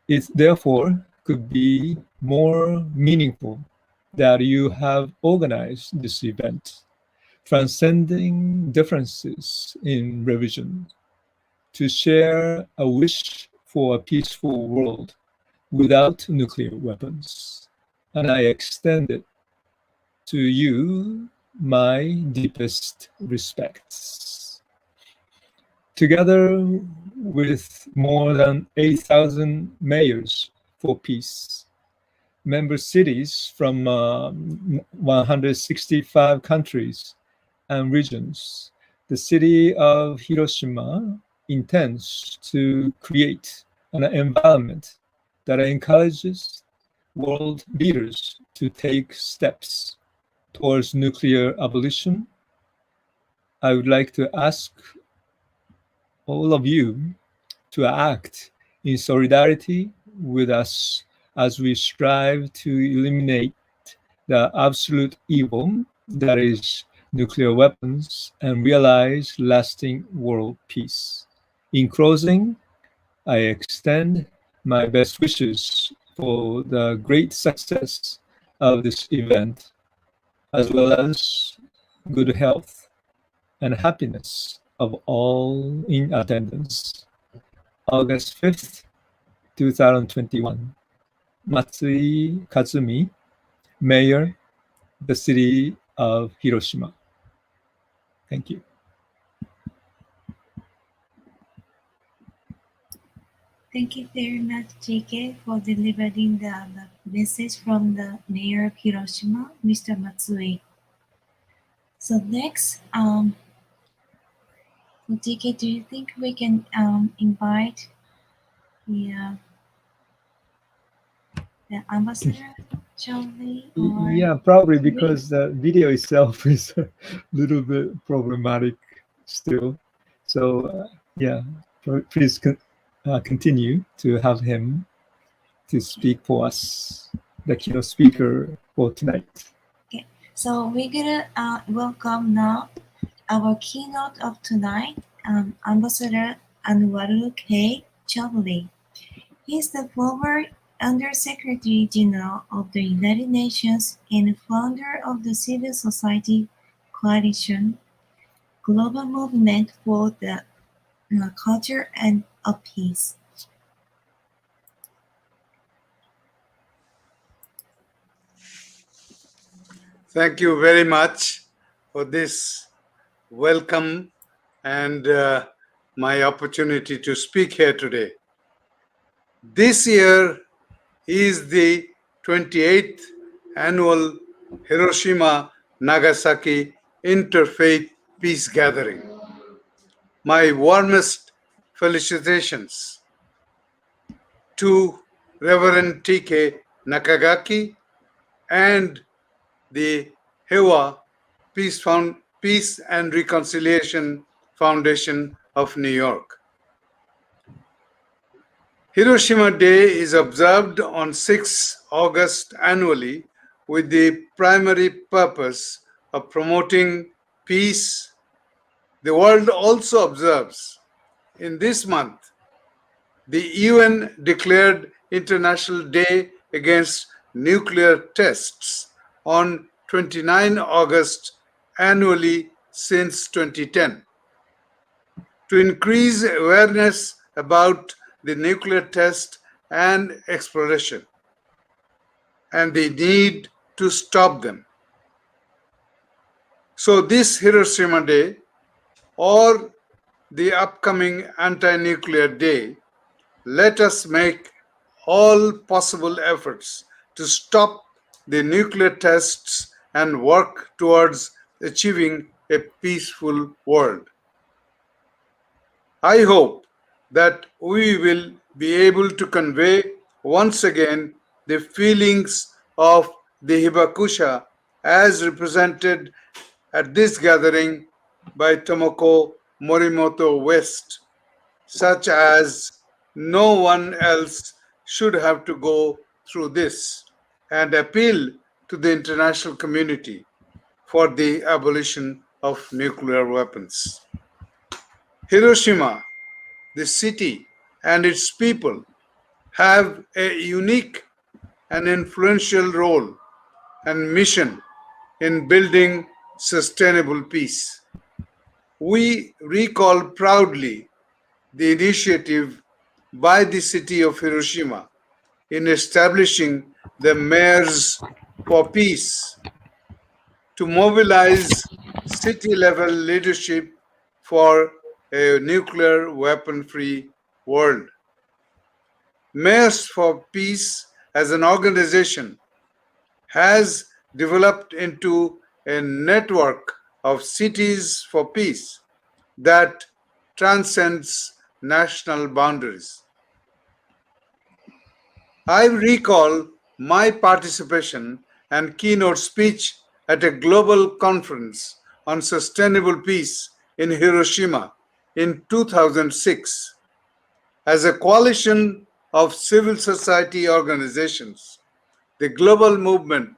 It therefore could be more meaningful that you have organized this event, transcending differences in religion, to share a wish for a peaceful world without nuclear weapons. And I extend it to you my deepest respects. Together with more than 8,000 mayors for peace, member cities from 165 countries and regions, the city of Hiroshima intends to create an environment that encourages world leaders to take steps towards nuclear abolition. I would like to ask all of you to act in solidarity with us as we strive to eliminate the absolute evil that is nuclear weapons and realize lasting world peace. In closing, I extend my best wishes for the great success of this event, as well as good health and happiness of all in attendance. August 5th, 2021. Matsui Kazumi, Mayor, the city of Hiroshima. Thank you. Thank you very much, JK, for delivering the message from the Mayor of Hiroshima, Mr. Matsui. So next, JK, do you think we can invite the ambassador, Charlie? Or Yeah, probably because the video itself is a little bit problematic still. So yeah, please continue to have him to speak for us, the keynote speaker for tonight. Okay, so we're gonna welcome now our keynote of tonight, Ambassador Anwaru K. Chavali. He is the former Undersecretary General of the United Nations and founder of the Civil Society Coalition, global movement for the culture and of peace. Thank you very much for this welcome and my opportunity to speak here today. This year is the 28th annual Hiroshima Nagasaki Interfaith Peace Gathering. My warmest felicitations to Reverend T.K. Nakagaki and the Hewa Peace and Reconciliation Foundation of New York. Hiroshima Day is observed on 6 August annually with the primary purpose of promoting peace. The world also observes in this month the UN declared International Day Against Nuclear Tests on 29 August annually since 2010. To increase awareness about the nuclear test and exploration and the need to stop them. So this Hiroshima Day or the upcoming Anti-Nuclear Day, let us make all possible efforts to stop the nuclear tests and work towards achieving a peaceful world. I hope that we will be able to convey once again the feelings of the hibakusha as represented at this gathering by Tomoko Morimoto West, such as no one else should have to go through this, and appeal to the international community for the abolition of nuclear weapons. Hiroshima, the city, and its people have a unique and influential role and mission in building sustainable peace. We recall proudly the initiative by the city of Hiroshima in establishing the Mayors for Peace to mobilize city-level leadership for a nuclear weapon-free world. Mayors for Peace as an organization has developed into a network of cities for peace that transcends national boundaries. I recall my participation and keynote speech at a global conference on sustainable peace in Hiroshima in 2006. As a coalition of civil society organizations, the Global Movement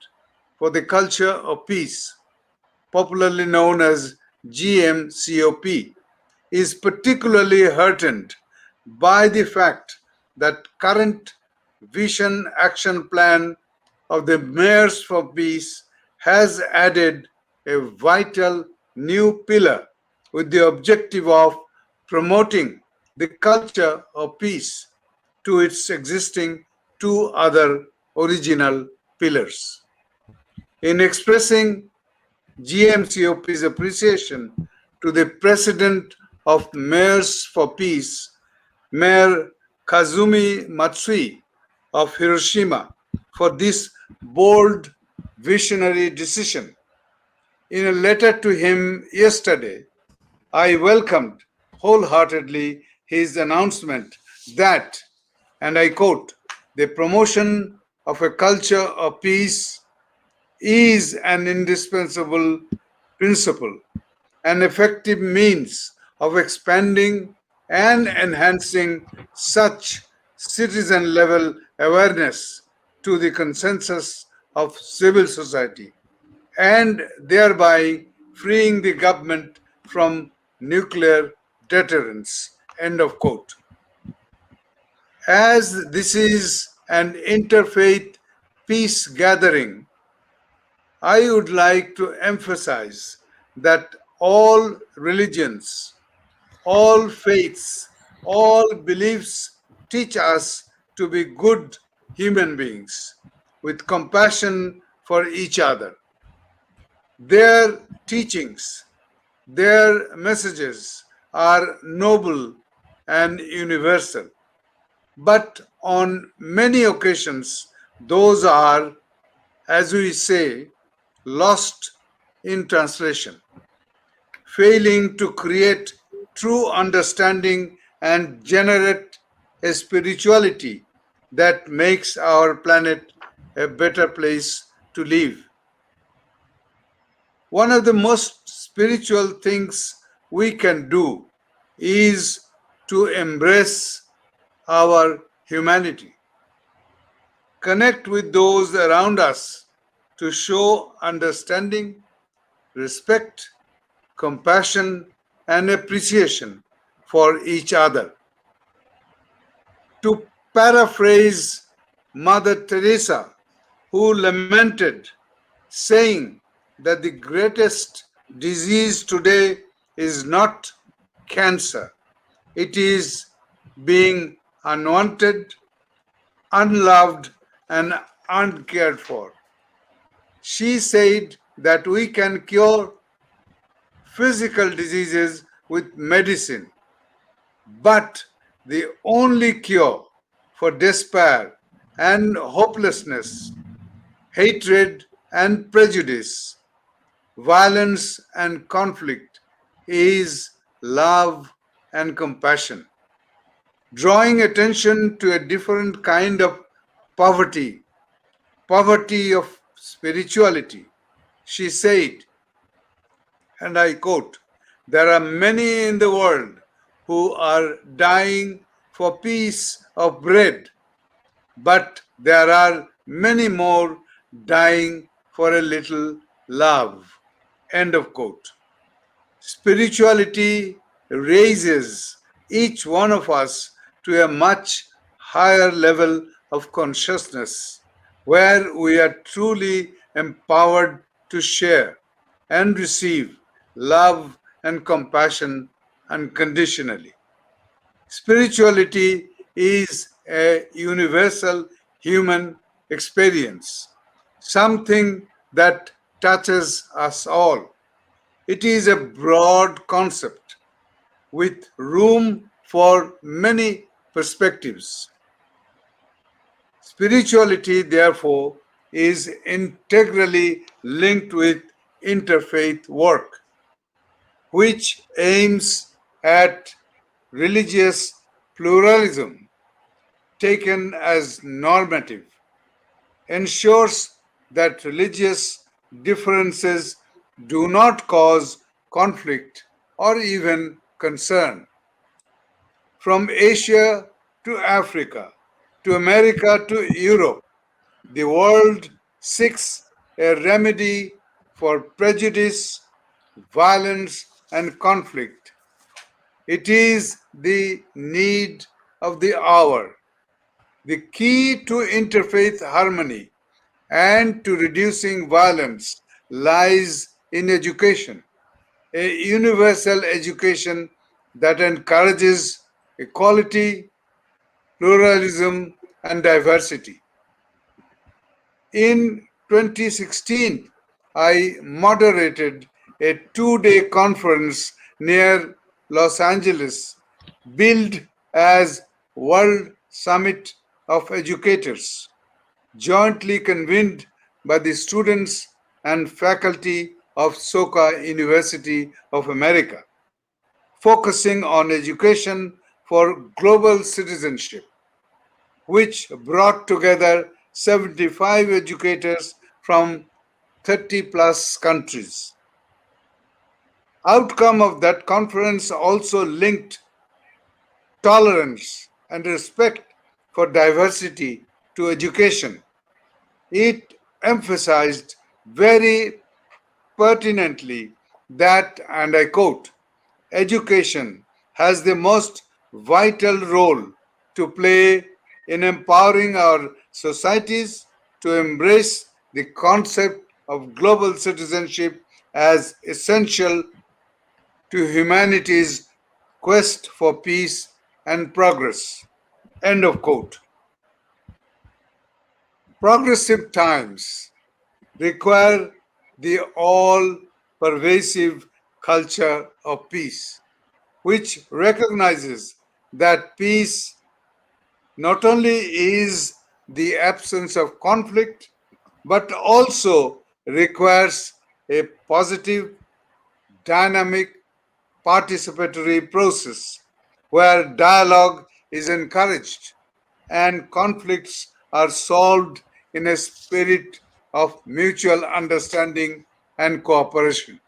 for the Culture of Peace, popularly known as GMCOP, is particularly heartened by the fact that current Vision Action Plan of the Mayors for Peace has added a vital new pillar with the objective of promoting the culture of peace to its existing two other original pillars. In expressing GMCOP's appreciation to the President of Mayors for Peace, Mayor Kazumi Matsui of Hiroshima, for this bold, visionary decision. In a letter to him yesterday, I welcomed wholeheartedly his announcement that, and I quote, the promotion of a culture of peace is an indispensable principle, an effective means of expanding and enhancing such citizen level awareness to the consensus of civil society, and thereby freeing the government from nuclear deterrence. End of quote. As this is an interfaith peace gathering, I would like to emphasize that all religions, all faiths, all beliefs teach us to be good human beings with compassion for each other. Their teachings, their messages are noble and universal. But on many occasions, those are, as we say, lost in translation, failing to create true understanding and generate a spirituality that makes our planet a better place to live. One of the most spiritual things we can do is to embrace our humanity, connect with those around us to show understanding, respect, compassion, and appreciation for each other. To paraphrase Mother Teresa, who lamented, saying that the greatest disease today is not cancer, it is being unwanted, unloved, and uncared for. She said that we can cure physical diseases with medicine, but the only cure for despair and hopelessness, hatred and prejudice, violence and conflict is love and compassion. Drawing attention to a different kind of poverty, poverty of spirituality. She said, and I quote, "There are many in the world who are dying for piece of bread, but there are many more dying for a little love." End of quote. Spirituality raises each one of us to a much higher level of consciousness where we are truly empowered to share and receive love and compassion unconditionally. Spirituality is a universal human experience, something that touches us all. It is a broad concept with room for many perspectives. Spirituality, therefore, is integrally linked with interfaith work, which aims at religious pluralism taken as normative, ensures that religious differences do not cause conflict or even concern. From Asia to Africa, to America to Europe, the world seeks a remedy for prejudice, violence, and conflict. It is the need of the hour. The key to interfaith harmony and to reducing violence lies in education, a universal education that encourages equality, pluralism, and diversity. In 2016, I moderated a 2-day conference near Los Angeles, billed as World Summit of Educators, jointly convened by the students and faculty of Soka University of America, focusing on education for global citizenship, which brought together 75 educators from 30 plus countries. Outcome of that conference also linked tolerance and respect for diversity to education. It emphasized very pertinently that, and I quote, "Education has the most vital role to play in empowering our societies to embrace the concept of global citizenship as essential to humanity's quest for peace and progress." End of quote. Progressive times require the all-pervasive culture of peace, which recognizes that peace not only is the absence of conflict, but also requires a positive, dynamic, participatory process where dialogue is encouraged and conflicts are solved in a spirit of mutual understanding and cooperation.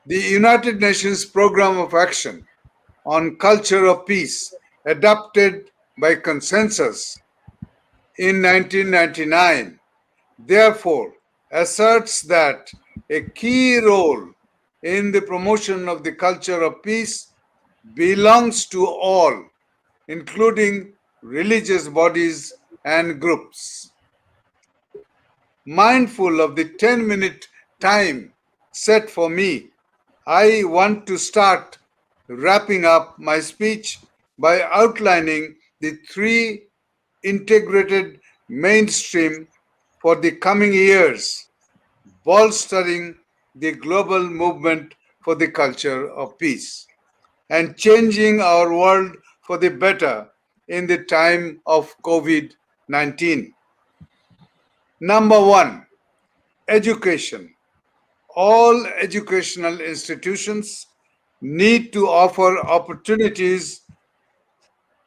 The United Nations Programme of Action on Culture of Peace, adopted by consensus in 1999, therefore asserts that a key role in the promotion of the culture of peace belongs to all, including religious bodies and groups. Mindful of the 10-minute time set for me, I want to start wrapping up my speech by outlining the 3 integrated mainstream for the coming years, bolstering the global movement for the culture of peace and changing our world for the better in the time of COVID-19. Number 1, education. All educational institutions need to offer opportunities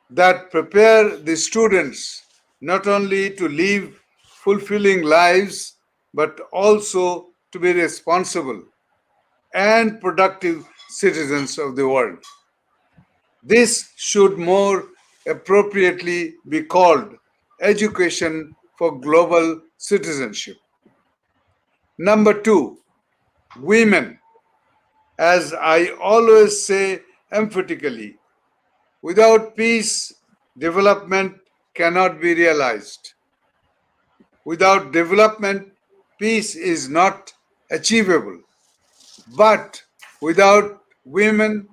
that prepare the students not only to live fulfilling lives, but also to be responsible and productive citizens of the world. This should more appropriately be called education for global citizenship. Number two, women. As I always say emphatically, without peace, development cannot be realized. Without development, peace is not achievable. But without women,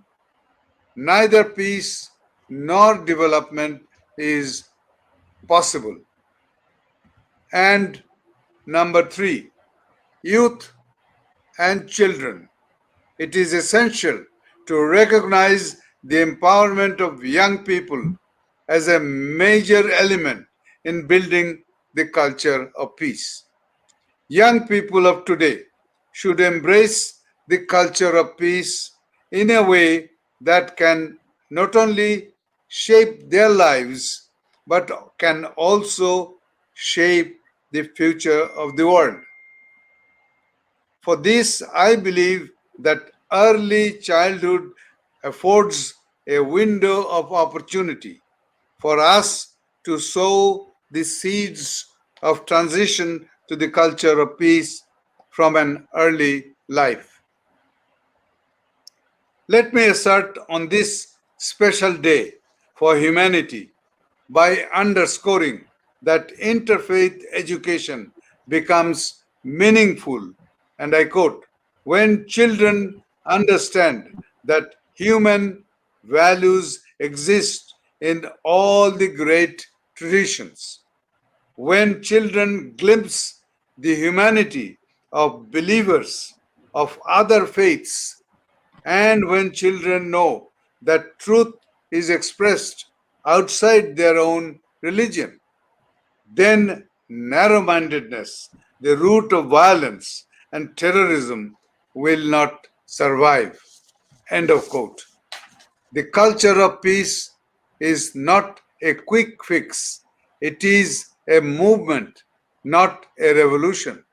neither peace nor development is possible. And number three, youth and children. It is essential to recognize the empowerment of young people as a major element in building the culture of peace. Young people of today should embrace the culture of peace in a way that can not only shape their lives but can also shape the future of the world. For this, I believe that early childhood affords a window of opportunity for us to sow the seeds of transition to the culture of peace from an early life. Let me assert on this special day for humanity by underscoring that interfaith education becomes meaningful, and I quote, when children understand that human values exist in all the great traditions, when children glimpse the humanity of believers of other faiths, and when children know that truth is expressed outside their own religion, then narrow mindedness, the root of violence and terrorism, will not survive. End of quote. The culture of peace is not a quick fix, it is a movement, not a revolution.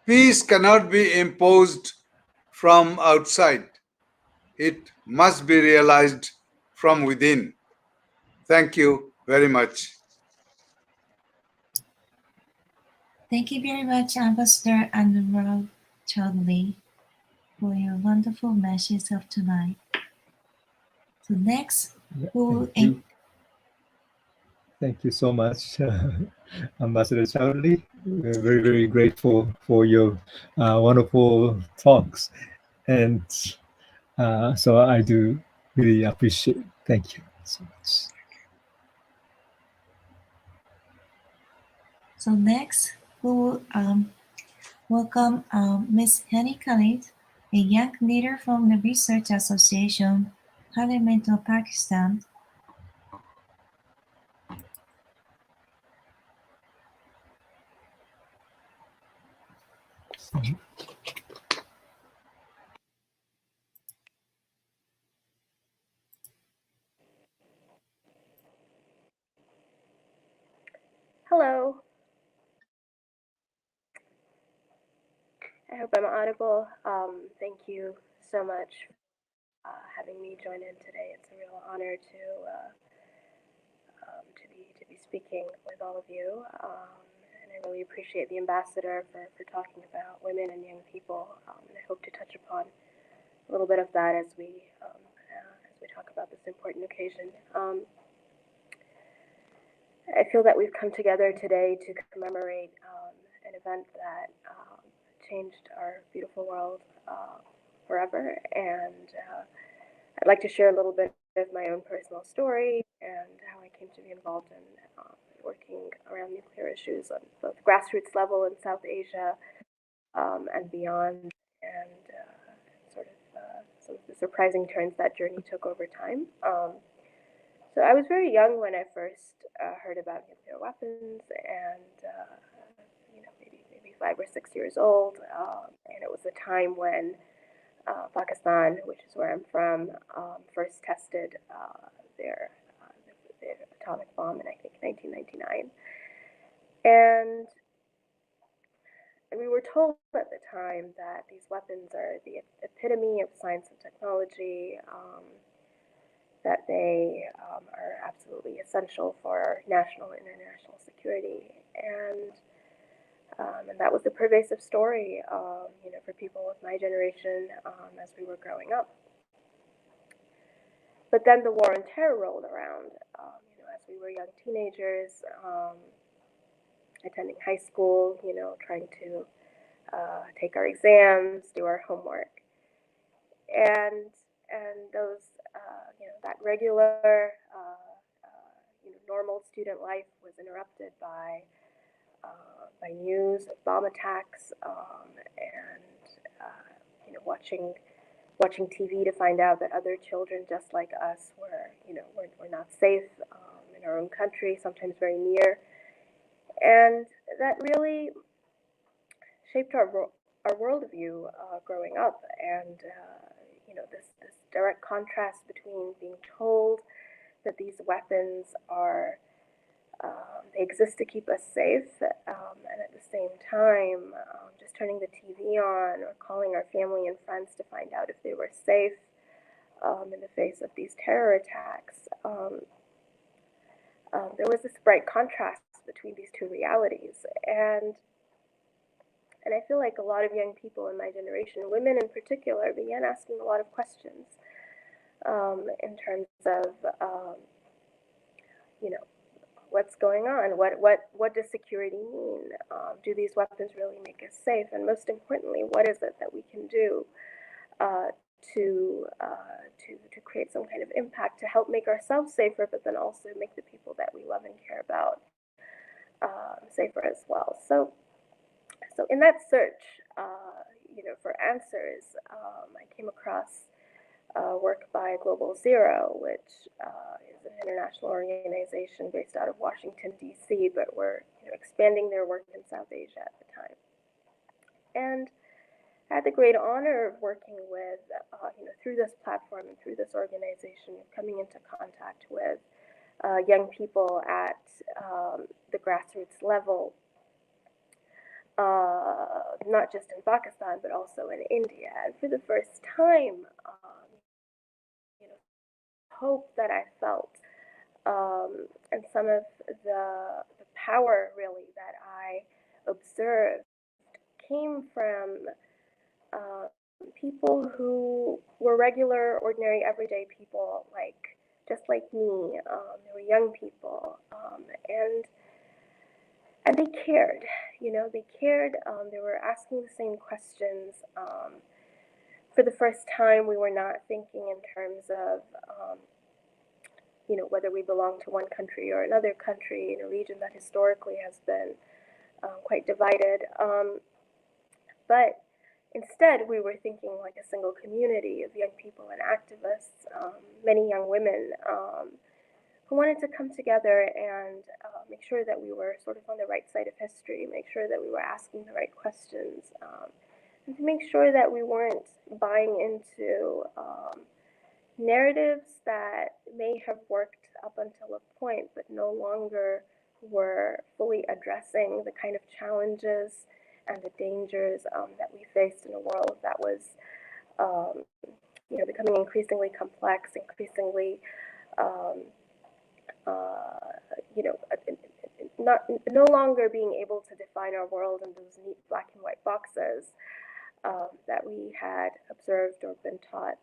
Peace cannot be imposed from outside, it must be realized from within. Thank you very much. Thank you very much, Ambassador Anurag Chaudhary, for your wonderful message of tonight. So next, who Thank you so much, Ambassador Charlie. We're very, very grateful for your wonderful talks. And so I do really appreciate it. Thank you so much. So next, who welcome Ms. Hani Khalid, a young leader from the Research Association, Parliament of Pakistan. Hello. I hope I'm audible. Thank you so much for having me join in today. It's a real honor to be speaking with all of you. And I really appreciate the ambassador for talking about women and young people. And I hope to touch upon a little bit of that as we talk about this important occasion. I feel that we've come together today to commemorate an event that changed our beautiful world forever, and I'd like to share a little bit of my own personal story and how I came to be involved in working around nuclear issues on both grassroots level in South Asia and beyond, and some of the surprising turns that journey took over time. So I was very young when I first heard about nuclear weapons, and maybe 5 or 6 years old, and it was a time when Pakistan, which is where I'm from, first tested their atomic bomb in, I think, 1999. And And we were told at the time that these weapons are the epitome of science and technology, that they are absolutely essential for our national and international security. And that was the pervasive story, for people of my generation as we were growing up. But then the war on terror rolled around, as we were young teenagers, attending high school, trying to take our exams, do our homework, and those, that regular, normal student life was interrupted by news of bomb attacks, and watching TV to find out that other children just like us were not safe in our own country, sometimes very near, and that really shaped our worldview growing up, and this direct contrast between being told that these weapons are they exist to keep us safe, and at the same time, just turning the TV on or calling our family and friends to find out if they were safe in the face of these terror attacks. There was this bright contrast between these two realities, and I feel like a lot of young people in my generation, women in particular, began asking a lot of questions in terms of, what's going on? What does security mean? Do these weapons really make us safe? And most importantly, what is it that we can do to create some kind of impact to help make ourselves safer, but then also make the people that we love and care about safer as well? So in that search, for answers, I came across work by Global Zero, which is an international organization based out of Washington, D.C., but we're expanding their work in South Asia at the time. And I had the great honor of working with, through this platform and through this organization, coming into contact with young people at the grassroots level, not just in Pakistan, but also in India. And for the first time, hope that I felt, and some of the power really that I observed came from people who were regular, ordinary, everyday people, just like me. They were young people, and they cared. They cared. They were asking the same questions. For the first time, we were not thinking in terms of, whether we belong to one country or another country in a region that historically has been quite divided. But instead, we were thinking like a single community of young people and activists, many young women who wanted to come together and make sure that we were sort of on the right side of history, make sure that we were asking the right questions, and to make sure that we weren't buying into narratives that may have worked up until a point, but no longer were fully addressing the kind of challenges and the dangers that we faced in a world that was, becoming increasingly complex, increasingly, no longer being able to define our world in those neat black and white boxes that we had observed or been taught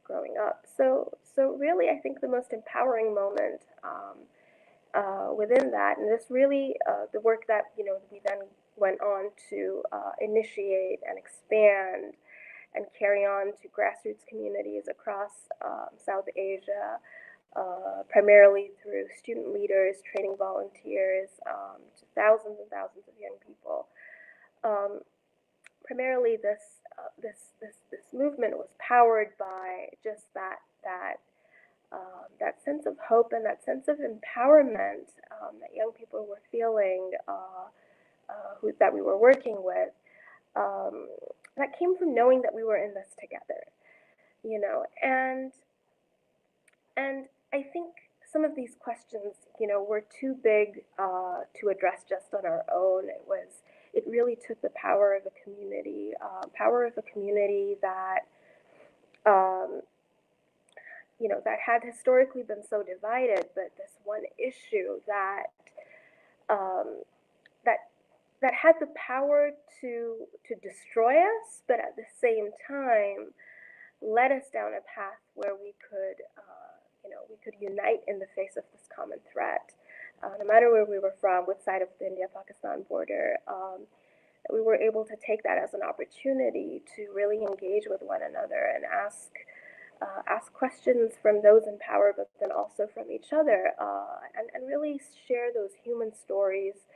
growing up. So really, I think the most empowering moment within that, and this really, the work that we then went on to initiate and expand and carry on to grassroots communities across South Asia, primarily through student leaders, training volunteers, to thousands and thousands of young people. Primarily, this movement was powered by just that sense of hope and that sense of empowerment that young people were feeling, that we were working with, that came from knowing that we were in this together, and I think some of these questions, were too big to address just on our own. it really took the power of a community that, that had historically been so divided, but this one issue that that had the power to destroy us, but at the same time led us down a path where we could unite in the face of this common threat, no matter where we were from, which side of the India-Pakistan border. We were able to take that as an opportunity to really engage with one another and ask questions from those in power, but then also from each other, and really share those human stories.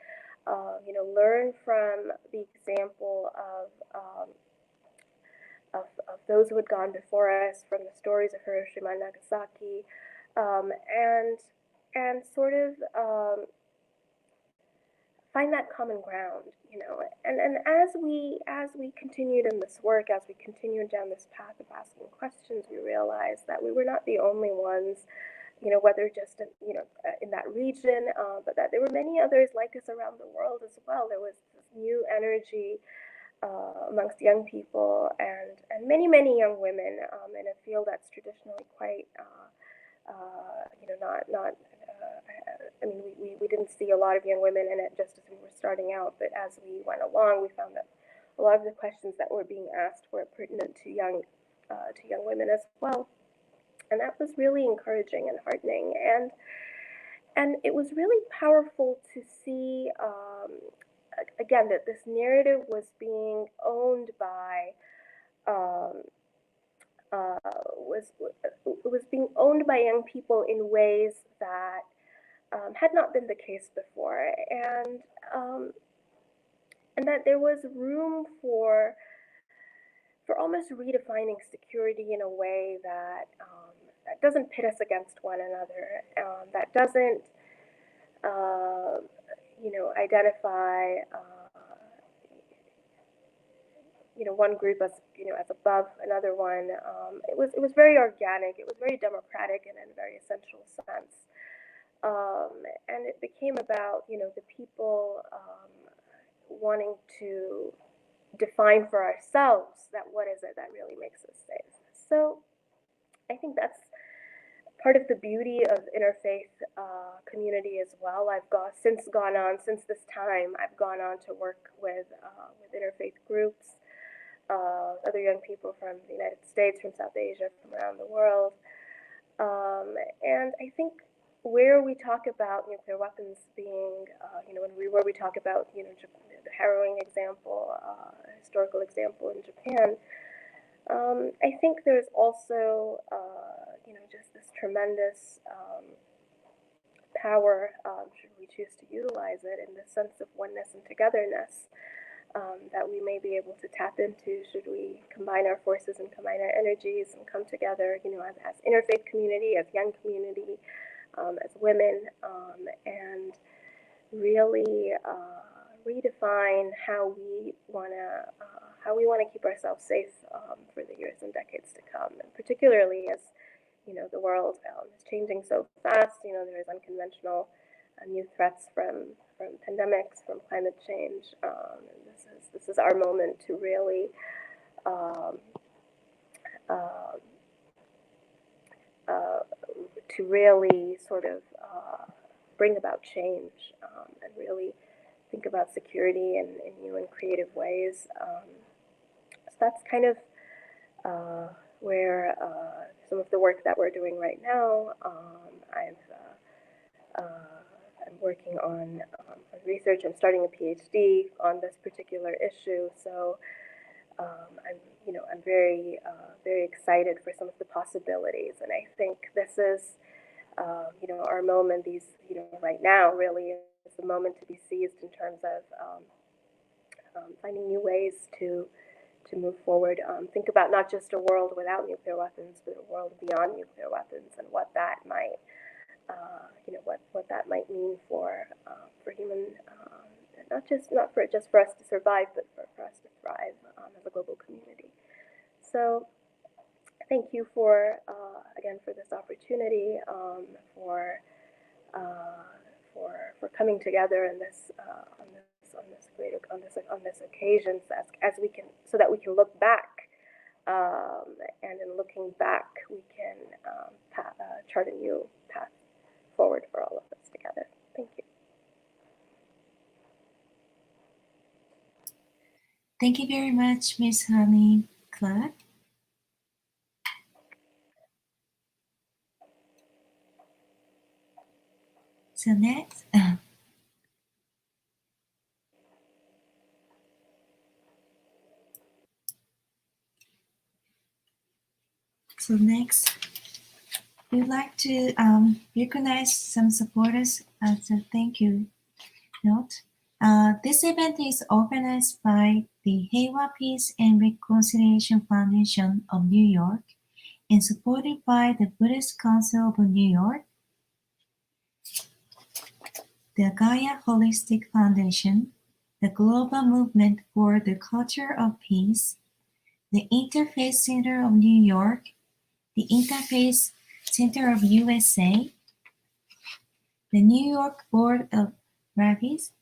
Learn from the example of those who had gone before us, from the stories of Hiroshima and Nagasaki, and sort of find that common ground, And as we continued in this work, as we continued down this path of asking questions, we realized that we were not the only ones, whether just in that region, but that there were many others like us around the world as well. There was this new energy amongst young people and many young women in a field that's traditionally quite we didn't see a lot of young women in it just as we were starting out, but as we went along, we found that a lot of the questions that were being asked were pertinent to young women as well, and that was really encouraging and heartening, and it was really powerful to see again that this narrative was being owned by was being owned by young people in ways that had not been the case before, and that there was room for almost redefining security in a way that that doesn't pit us against one another, that doesn't identify one group as as above another one. It was very organic. It was very democratic in a very essential sense, and it became about the people wanting to define for ourselves that what is it that really makes us safe. So I think that's part of the beauty of interfaith community as well. Since this time, I've gone on to work with interfaith groups, other young people from the United States, from South Asia, from around the world. And I think where we talk about nuclear weapons being, where we talk about, the harrowing example, historical example in Japan, I think there's also, just this tremendous power, should we choose to utilize it, in the sense of oneness and togetherness that we may be able to tap into should we combine our forces and combine our energies and come together, as interfaith community, as young community, as women, and really redefine how we want to keep ourselves safe for the years and decades to come, and particularly as the world is changing so fast. There is unconventional new threats from pandemics, from climate change. This is our moment to really sort of bring about change, and really think about security in new and creative ways. So that's kind of where some of the work that we're doing right now. I'm working on research. I'm starting a PhD on this particular issue. So I'm very excited for some of the possibilities, and I think this is our moment. Right now really is the moment to be seized in terms of finding new ways to move forward. Think about not just a world without nuclear weapons, but a world beyond nuclear weapons, and what that might what that might mean for human, not just for us to survive, but for us to thrive as a global community. So thank you for again for this opportunity, for coming together in this on this celebrated on this occasion, as we can, so that we can look back, and in looking back, we can chart a new path forward for all of us together. Thank you. Thank you very much, Miss Honey Clark. So next, we'd like to recognize some supporters as a thank you note. This event is organized by the Heiwa Peace and Reconciliation Foundation of New York and supported by the Buddhist Council of New York, the Gaia Holistic Foundation, the Global Movement for the Culture of Peace, the Interfaith Center of New York, the Interfaith Center of USA, the New York Board of Rabbis,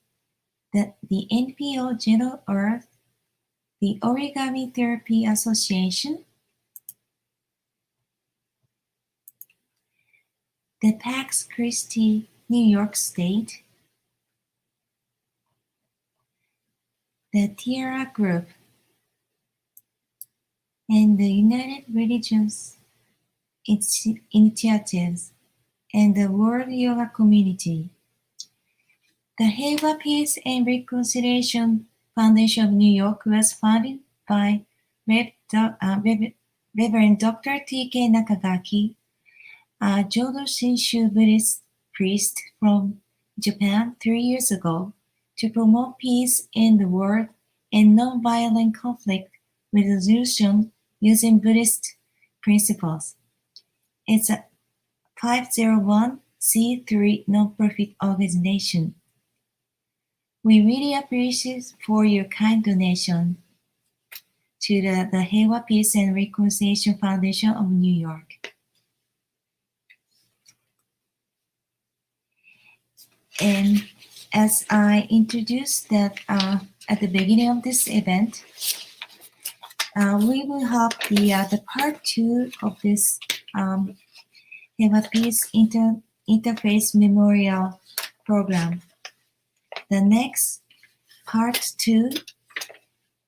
the NPO Gentle Earth, the Origami Therapy Association, the Pax Christi New York State, the Tierra Group, and the United Religions Initiatives, and the World Yoga Community. The Heiwa Peace and Reconciliation Foundation of New York was founded by Reverend Dr. T.K. Nagasaki, a Jodo Shinshu Buddhist priest from Japan 3 years ago, to promote peace in the world and nonviolent conflict resolution using Buddhist principles. It's a 501c3 nonprofit organization. We really appreciate for your kind donation to the Heiwa Peace and Reconciliation Foundation of New York. And as I introduced that at the beginning of this event, we will have the part 2 of this Heiwa Peace Interfaith Memorial Program. The next part 2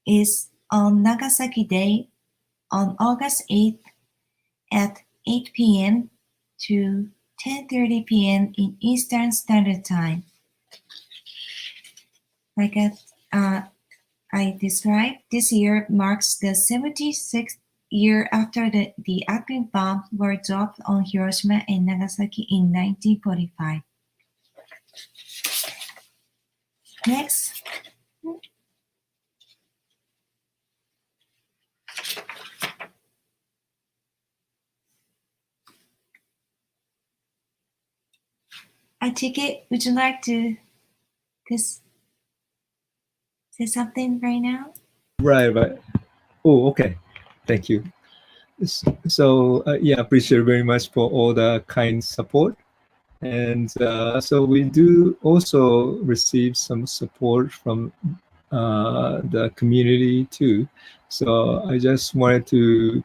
is on Nagasaki Day on August 8th at 8 p.m. to 10:30 p.m. in Eastern Standard Time. Like I described, this year marks the 76th year after the atom bombs were dropped on Hiroshima and Nagasaki in 1945. Next. Achike, would you like to say something right now? Right. Oh, okay. Thank you. So yeah, appreciate very much for all the kind support. And so we do also receive some support from the community too. So I just wanted to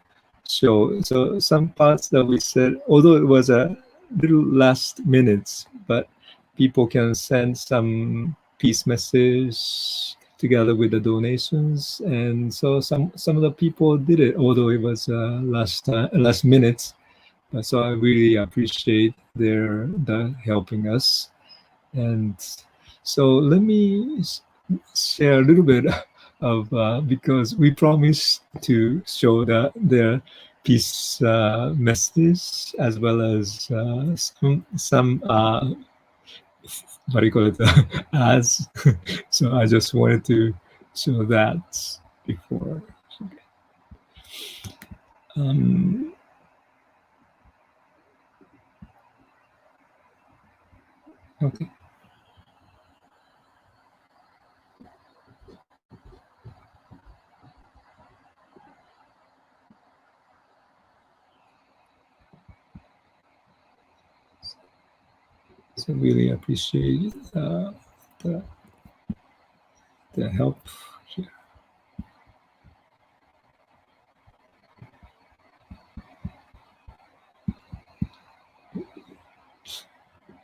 show, so some parts that we said, although it was a little last minute, but people can send some peace message together with the donations, and so some of the people did it, although it was last minute. So I really appreciate their helping us. And so let me share a little bit of because we promised to show their peace message, as well as some what do you call it, ads. So I just wanted to show that before. Okay. So really appreciate the help here.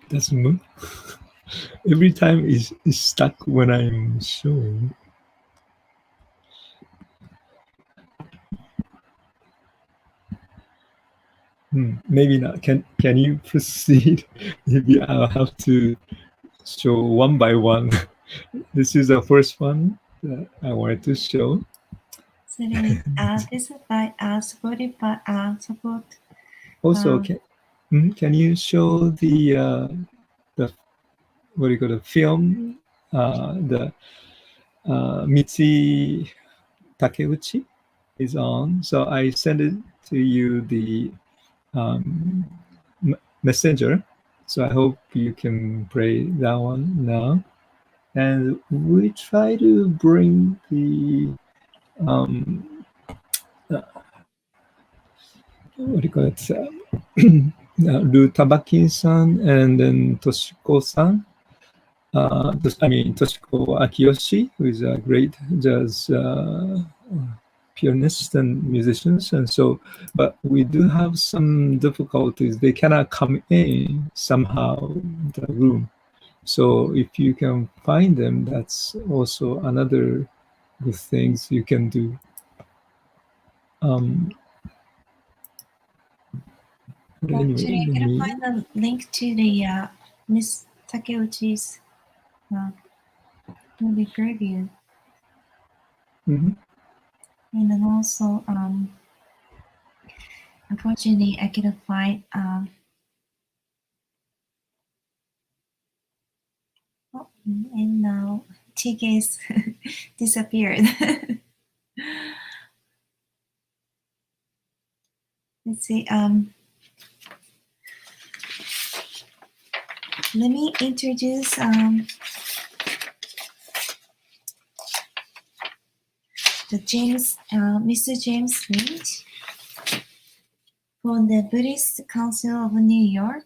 Doesn't move. Every time it's stuck when I'm showing. Maybe not. Can you proceed? Maybe I'll have to show one by one. This is the first one that I wanted to show. So this is by supported by support. Also, can you show the what do you call the film? The Mitzi Takeuchi is on. So I send it to you the messenger. So I hope you can play that one now. And we try to bring the what do you call it? Ru Tabakin-san and then Toshiko-san. Toshiko Akiyoshi, who is a great jazz pianist and musicians, and so, but we do have some difficulties. They cannot come in somehow the room. So if you can find them, that's also another good things you can do. Actually, I can find the link to the Miss Takeuchi's movie preview. And then also, unfortunately, I couldn't find. And now TK's disappeared. Let's see. Let me introduce Mr. James Lynch from the Buddhist Council of New York.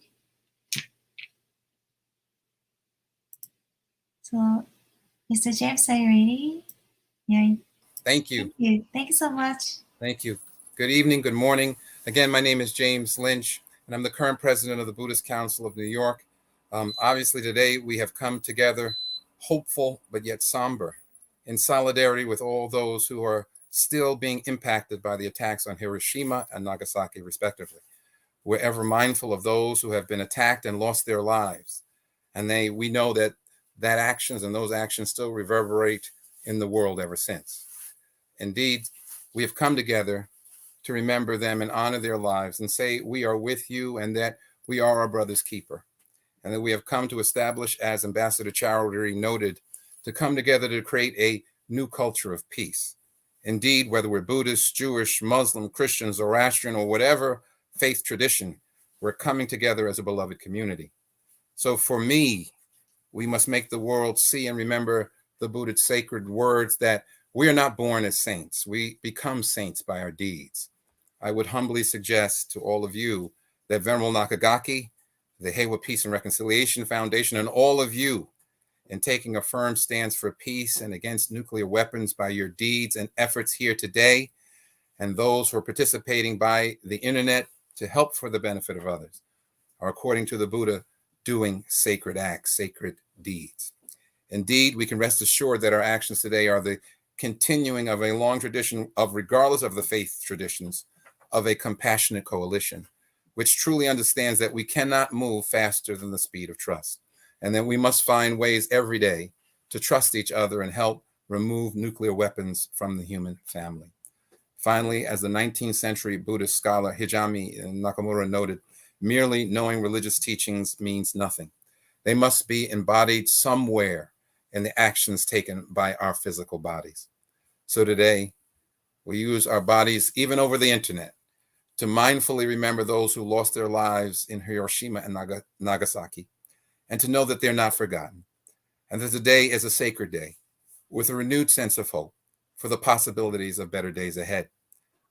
So, Mr. James, are you ready? Yeah. Thank you. Thank you. Thank you so much. Thank you. Good evening. Good morning. Again, my name is James Lynch, and I'm the current president of the Buddhist Council of New York. Obviously, today we have come together hopeful, but yet somber, in solidarity with all those who are still being impacted by the attacks on Hiroshima and Nagasaki, respectively. We're ever mindful of those who have been attacked and lost their lives. And we know that those actions still reverberate in the world ever since. Indeed, we have come together to remember them and honor their lives and say we are with you and that we are our brother's keeper. And that we have come to establish, as Ambassador Chowdhury noted, to come together to create a new culture of peace. Indeed, whether we're Buddhist, Jewish, Muslim, Christian, Zoroastrian, or whatever faith tradition, we're coming together as a beloved community. So for me, we must make the world see and remember the Buddha's sacred words that we are not born as saints. We become saints by our deeds. I would humbly suggest to all of you that Venerable Nagasaki, the Heiwa Peace and Reconciliation Foundation, and all of you in taking a firm stance for peace and against nuclear weapons by your deeds and efforts here today, and those who are participating by the internet to help for the benefit of others, are, according to the Buddha, doing sacred acts, sacred deeds. Indeed, we can rest assured that our actions today are the continuing of a long tradition of, regardless of the faith traditions, of a compassionate coalition, which truly understands that we cannot move faster than the speed of trust, and that we must find ways every day to trust each other and help remove nuclear weapons from the human family. Finally, as the 19th century Buddhist scholar Hijami Nakamura noted, merely knowing religious teachings means nothing. They must be embodied somewhere in the actions taken by our physical bodies. So today, we use our bodies, even over the internet, to mindfully remember those who lost their lives in Hiroshima and Nagasaki, and to know that they're not forgotten, and that today is a sacred day with a renewed sense of hope for the possibilities of better days ahead.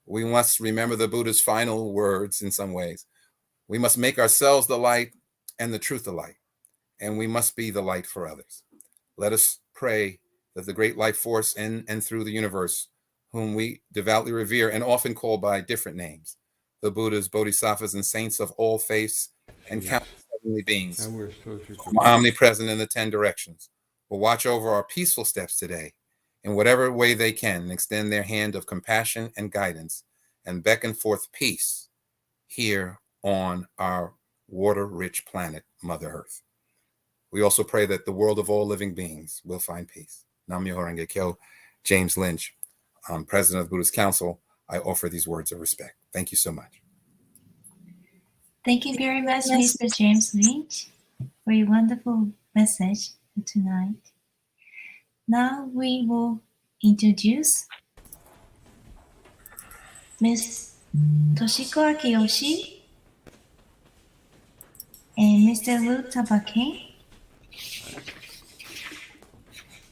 We must remember the Buddha's final words in some ways. We must make ourselves the light and the truth the light, and we must be the light for others. Let us pray that the great life force in and through the universe, whom we devoutly revere and often call by different names, the Buddhas, Bodhisattvas, and saints of all faiths, and countless heavenly beings, omnipresent in the 10 directions, will watch over our peaceful steps today in whatever way they can, and extend their hand of compassion and guidance, and beckon forth peace here on our water-rich planet, Mother Earth. We also pray that the world of all living beings will find peace. Nam Myoho Renge Kyo. James Lynch, President of the Buddhist Council, I offer these words of respect. Thank you so much. Thank you very much, Mr. James Lynch, for your wonderful message tonight. Now we will introduce Ms. Toshiko Akiyoshi and Mr. Lu Tabake.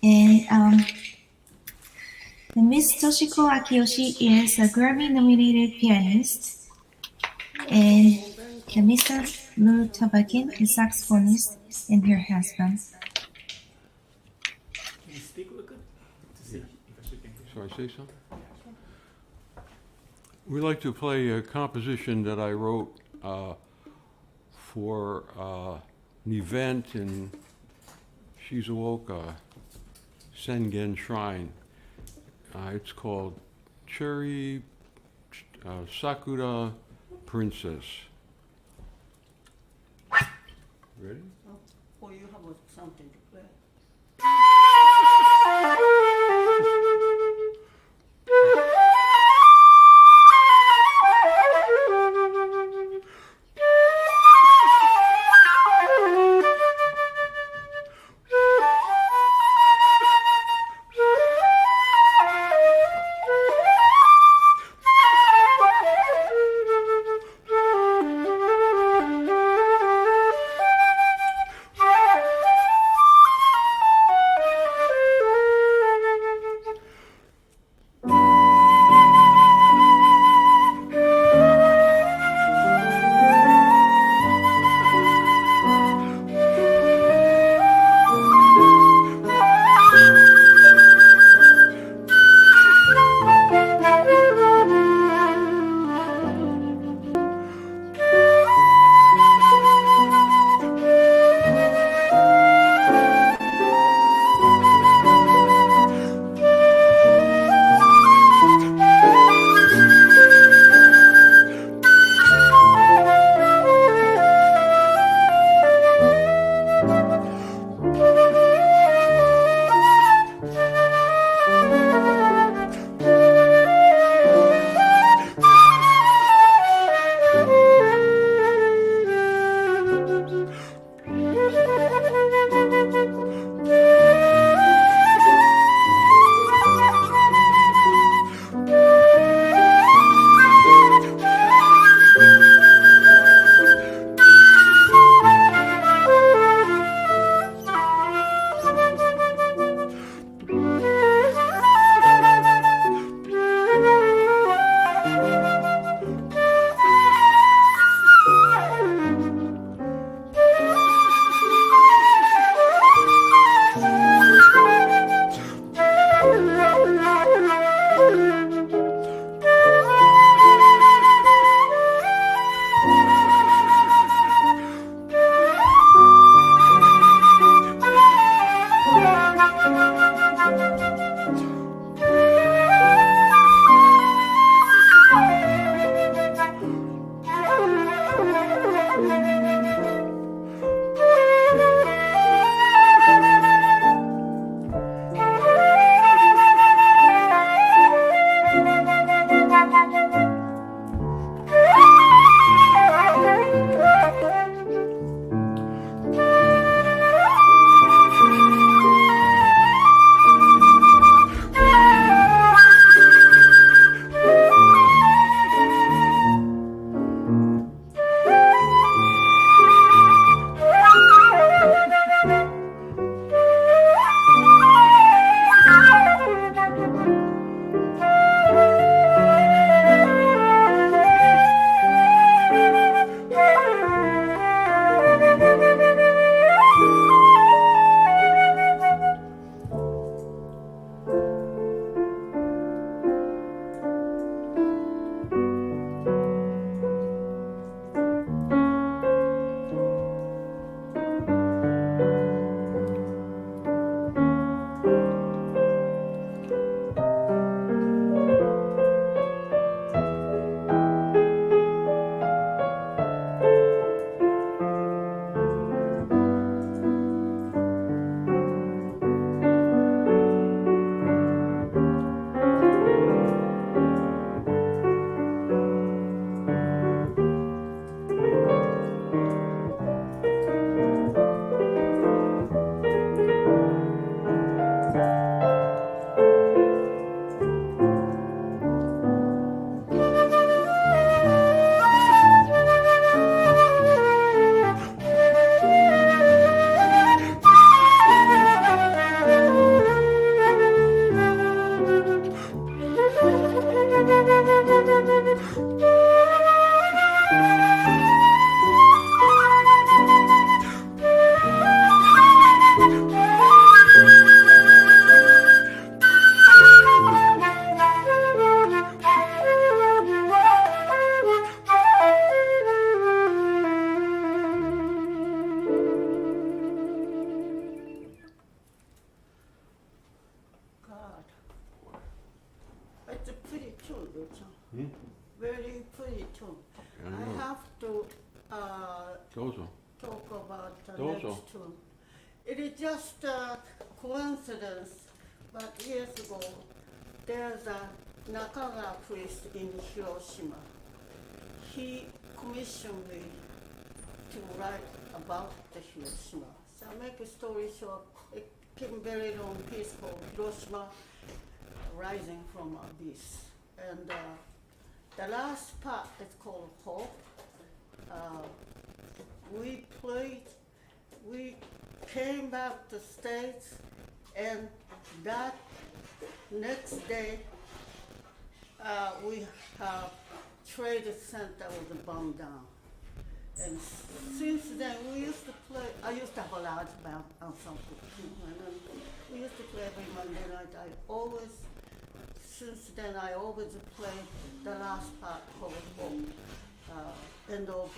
And Ms. Toshiko Akiyoshi is a Grammy-nominated pianist, and Mr. Lu Tabake is a saxophonist and her husband. Shall I say something? We like to play a composition that I wrote for an event in Shizuoka Sengen Shrine. It's called Cherry Sakura Princess. Ready? Oh, you have something to play. God. It's a pretty tune, very pretty tune. I have to talk about the next tune. It is just a coincidence, but years ago, there's a Nakagawa priest in Hiroshima. He commissioned me to write about the Hiroshima. So I make a story short. It came very long piece called Hiroshima Rising from Abyss. And the last part is called Hope. We came back to States, and that next day, we have Trade Center was burned down. And since then, we used to play, I used to have a large band ensemble, and then we used to play every Monday night. Since then, I always play the last part called Hope, end of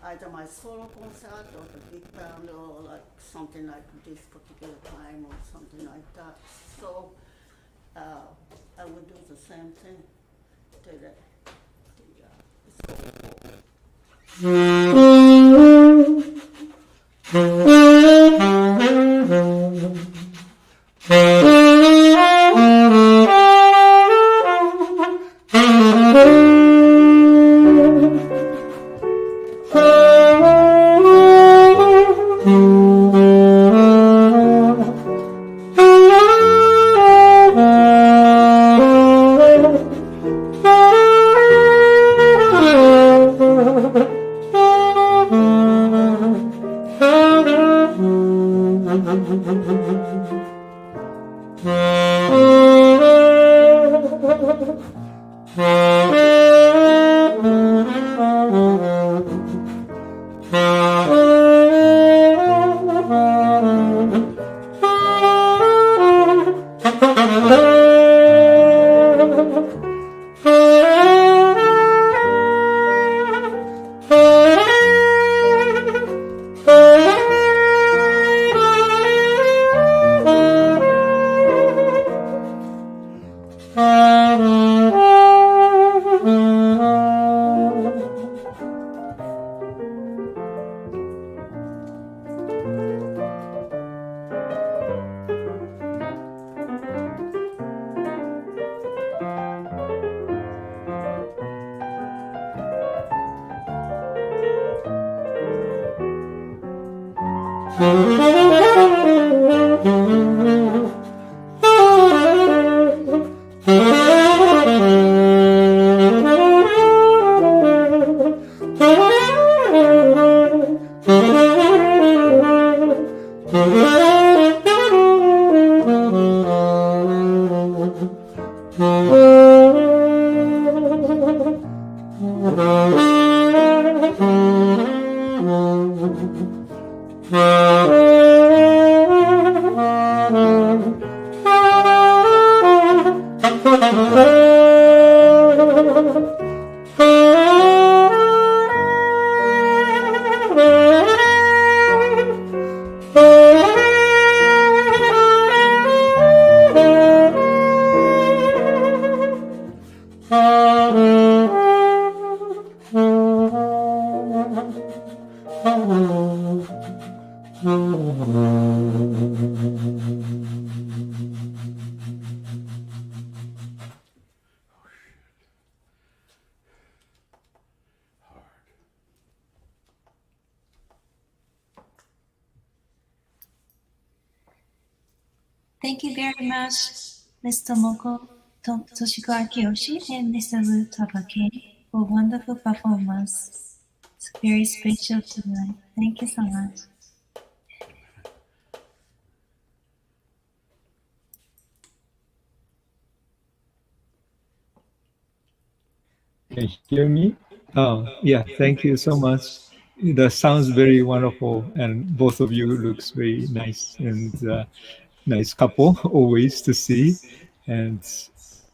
either my solo concert or the big band or like something like this particular time or something like that. So I would do the same thing today. It's called Thank you very much, Mr. Tomoko Toshiko Akiyoshi and Mr. Wu Tabake for wonderful performance. It's very special tonight. Thank you so much. Can you hear me? Oh, yeah. Thank you so much. That sounds very wonderful, and both of you looks very nice and nice couple always to see. And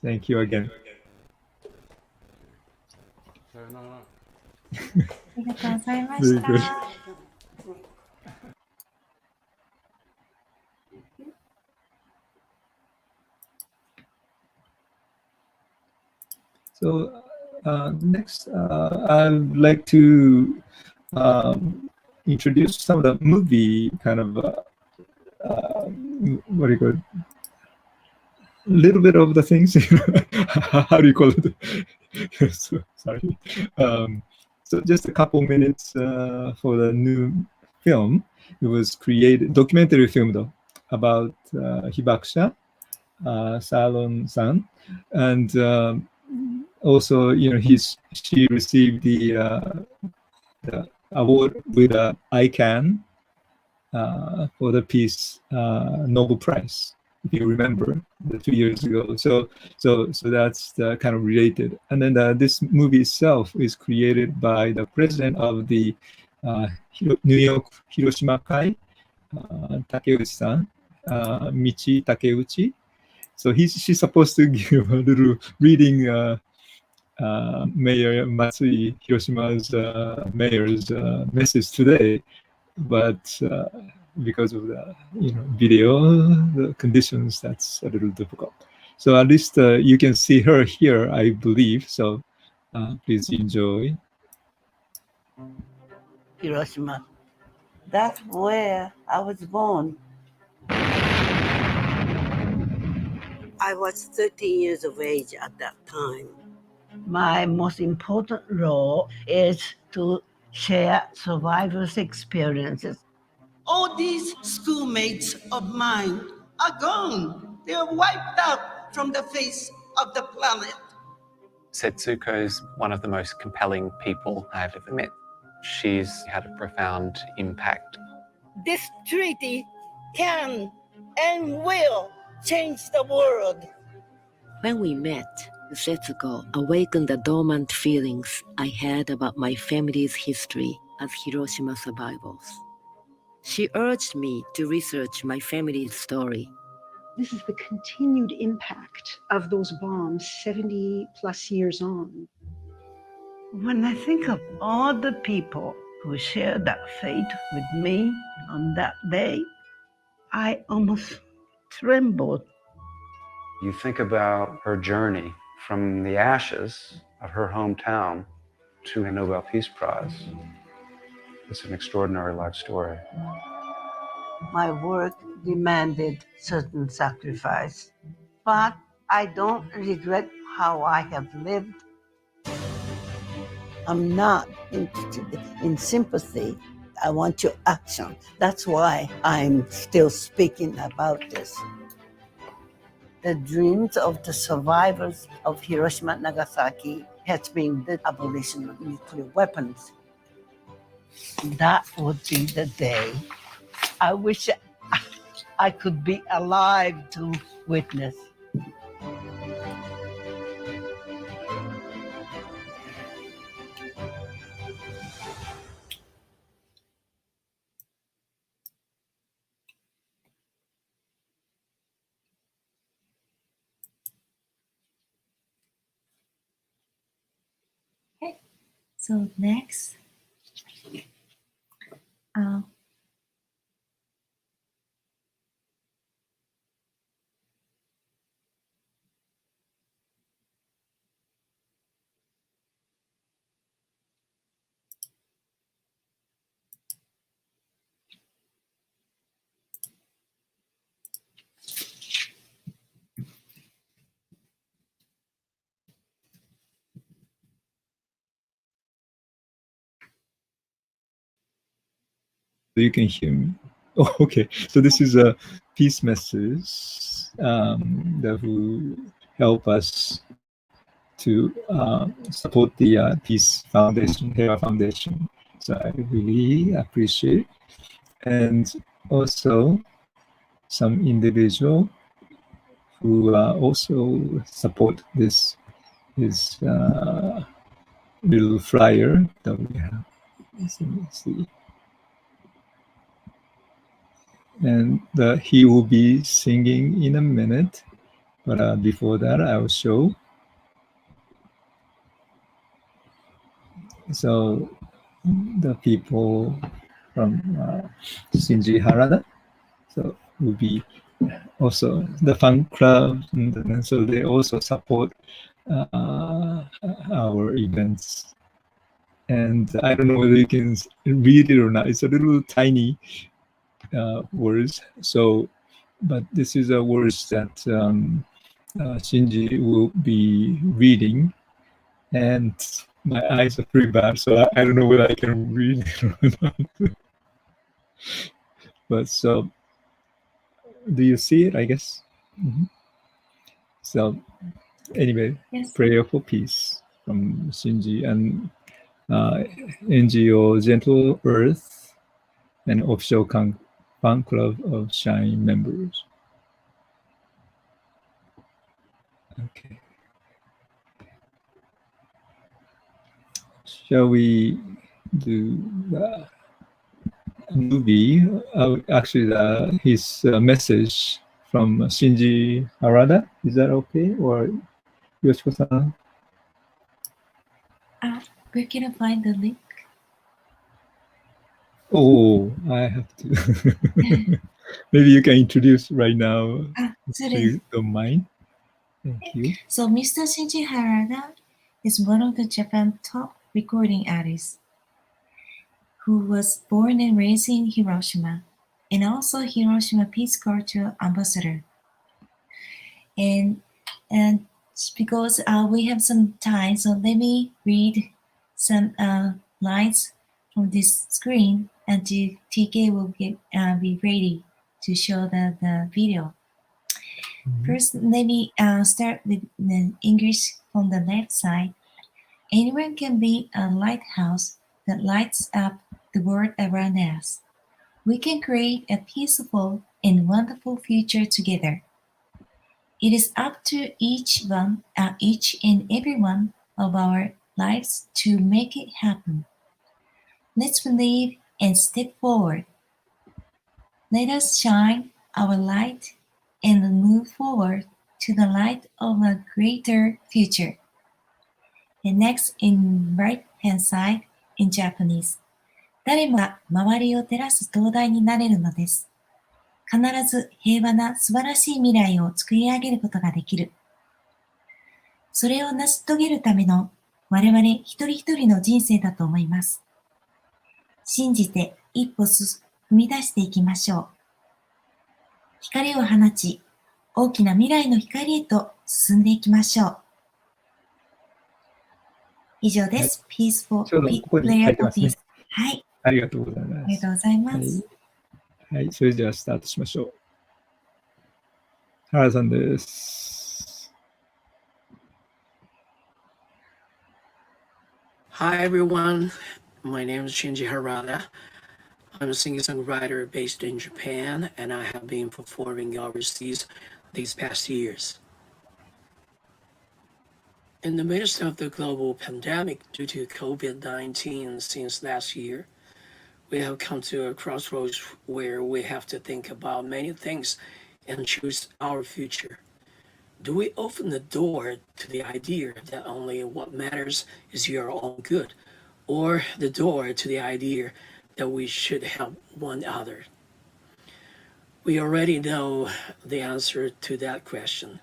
thank you again. さよなら。ありがとうございまし Very good. た。So next, I'd like to introduce some of the movie kind of what do you call it? Little bit of the things. How do you call it? So, sorry. So just a couple minutes for the new film. It was created, documentary film though, about Hibakusha, Salon-san, and also, you know, she received the award with ICANN for the Peace Nobel Prize, if you remember, 2 years ago. So that's kind of related. And then this movie itself is created by the president of the New York Hiroshima Kai, Takeuchi-san, Michi Takeuchi. So she's supposed to give a little reading Mayor Matsui, Hiroshima's mayor's message today, but because of the video, the conditions, that's a little difficult. So at least you can see her here, I believe. So please enjoy. Hiroshima. That's where I was born. I was 13 years of age at that time. My most important role is to share survivors' experiences. All these schoolmates of mine are gone. They're wiped out from the face of the planet. Setsuko is one of the most compelling people I've ever met. She's had a profound impact. This treaty can and will change the world. When we met, Setsuko awakened the dormant feelings I had about my family's history as Hiroshima survivors. She urged me to research my family's story. This is the continued impact of those bombs 70 plus years on. When I think of all the people who shared that fate with me on that day, I almost trembled. You think about her journey from the ashes of her hometown to a Nobel Peace Prize. It's an extraordinary life story. My work demanded certain sacrifice, but I don't regret how I have lived. I'm not interested in sympathy. I want your action. That's why I'm still speaking about this. The dreams of the survivors of Hiroshima and Nagasaki has been the abolition of nuclear weapons. That would be the day I wish I could be alive to witness. Okay, so next, You can hear me. Oh, okay. So this is a peace message that will help us to support the Peace Foundation, Hera Foundation. So I really appreciate. And also some individual who also support this is little flyer that we have. Let me see. And he will be singing in a minute, but before that, I'll show. So the people from Shinji Harada, so will be also the fan club, and so they also support our events. And I don't know whether you can read it or not. It's a little tiny words. So, but this is a words that Shinji will be reading, and my eyes are pretty bad, so I don't know whether I can read it or not. But so, do you see it? I guess. So, anyway, Yes. prayer for peace from Shinji and NGO Gentle Earth and official fan club of Shine members. Okay. Shall we do the movie? Actually, his message from Shinji Harada. Is that okay? Or Yoshiko-san? Where can I find the link? Oh, I have to. Maybe you can introduce right now, if you don't mind. Thank you. So Mr. Shinji Harada is one of the Japan's top recording artists who was born and raised in Hiroshima and also Hiroshima Peace Culture Ambassador. And because we have some time, so let me read some lines from this screen until TK will be ready to show the video. First, let me start with the English from the left side. Anyone can be a lighthouse that lights up the world around us. We can create a peaceful and wonderful future together. It is up to each and every one of our lives to make it happen. Let's believe and step forward. Let us shine our light and move forward to the light of a greater future. And next, in right-hand side, in Japanese. 誰もが周りを照らす灯台になれるのです。必ず平和な素晴らしい未来を作り上げることができる。それを成し遂げるための我々一人一人の人生だと思います。信じて一歩踏み出していきましょう。光を放ち、大きな未来の光へと進んでいきましょう。以上です。Peaceful Prayer for Peace。はい。ありがとうございます。ありがとうございます。はい、それではスタートしましょう。原さんです。Hi everyone, my name is Shinji Harada. I'm a singer-songwriter based in Japan, and I have been performing overseas these past years. In the midst of the global pandemic due to COVID-19 since last year, we have come to a crossroads where we have to think about many things and choose our future. Do we open the door to the idea that only what matters is your own good, or the door to the idea that we should help one another? We already know the answer to that question.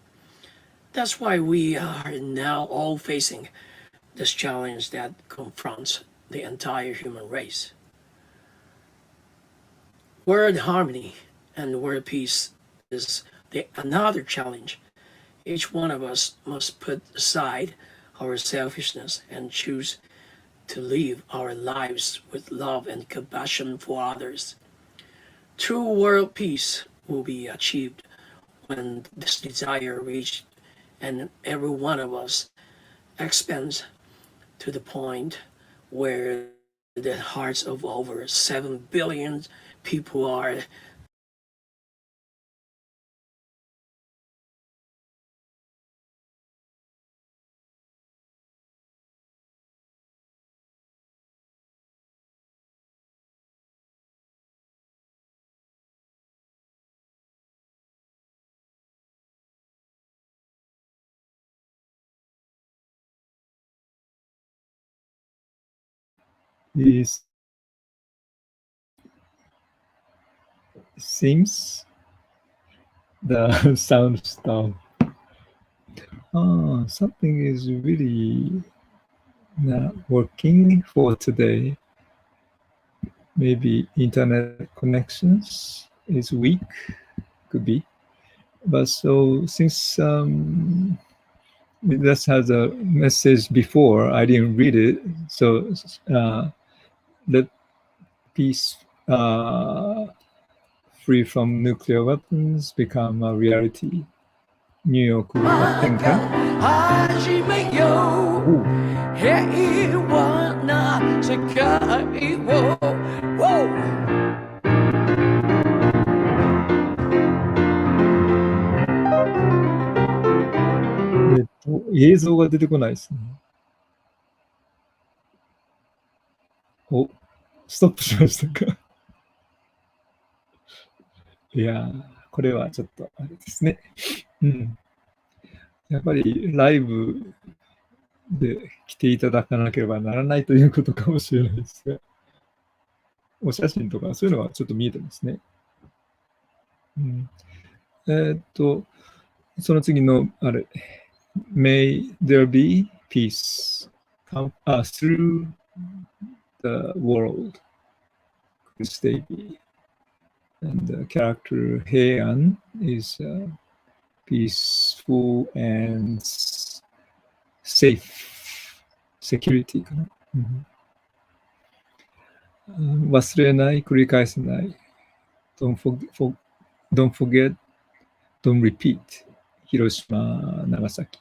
That's why we are now all facing this challenge that confronts the entire human race. World harmony and world peace is another challenge. Each one of us must put aside our selfishness and choose to live our lives with love and compassion for others. True world peace will be achieved when this desire reached and every one of us expands to the point where the hearts of over 7 billion people are This seems the sound stopped. Something is really not working for today. Maybe internet connections is weak, could be. But so since this has a message before, I didn't read it. So let peace free from nuclear weapons become a reality. ニューヨークは展開。始めよう平和な世界を映像が出てこないですね。お、ストップしましたか。いやー、これはちょっとあれですね。うん。やっぱりライブで来ていただかなければならないということかもしれないですが、お写真とかそういうのはちょっと見えてますね。うん、その次のあれ、May there be peace through the world. Stay be. And the character Heian is peaceful and safe. Security かな。忘れない、繰り返せない。Don't forget, don't repeat. 広島、長崎。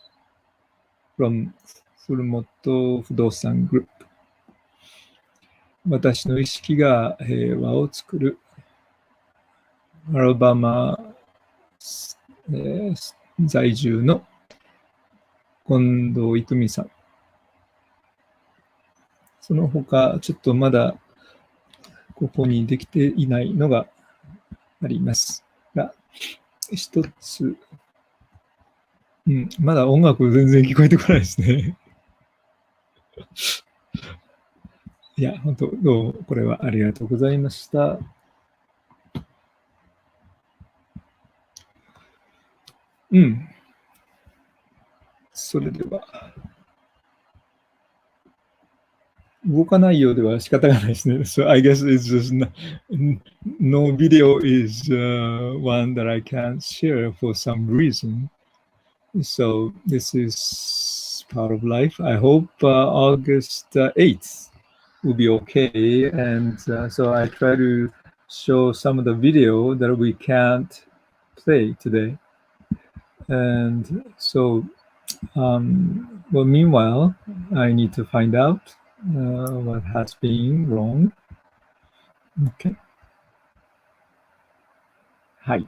from 古本不動産グループ。私の意識が平和を作る。アラバマ、在住の近藤郁美さん。その他、ちょっとまだここにできていないのがありますが、一つ、まだ音楽全然聞こえてこないですね。いや、本当、どうもこれはありがとうございました。それでは、動かないようでは仕方がないですね。So I guess it's just no video is one that I can't share for some reason. So this is part of life. I hope August 8th will be okay. And so I try to show some of the video that we can't play today. And so, well, meanwhile, I need to find out what has been wrong. Okay. はい。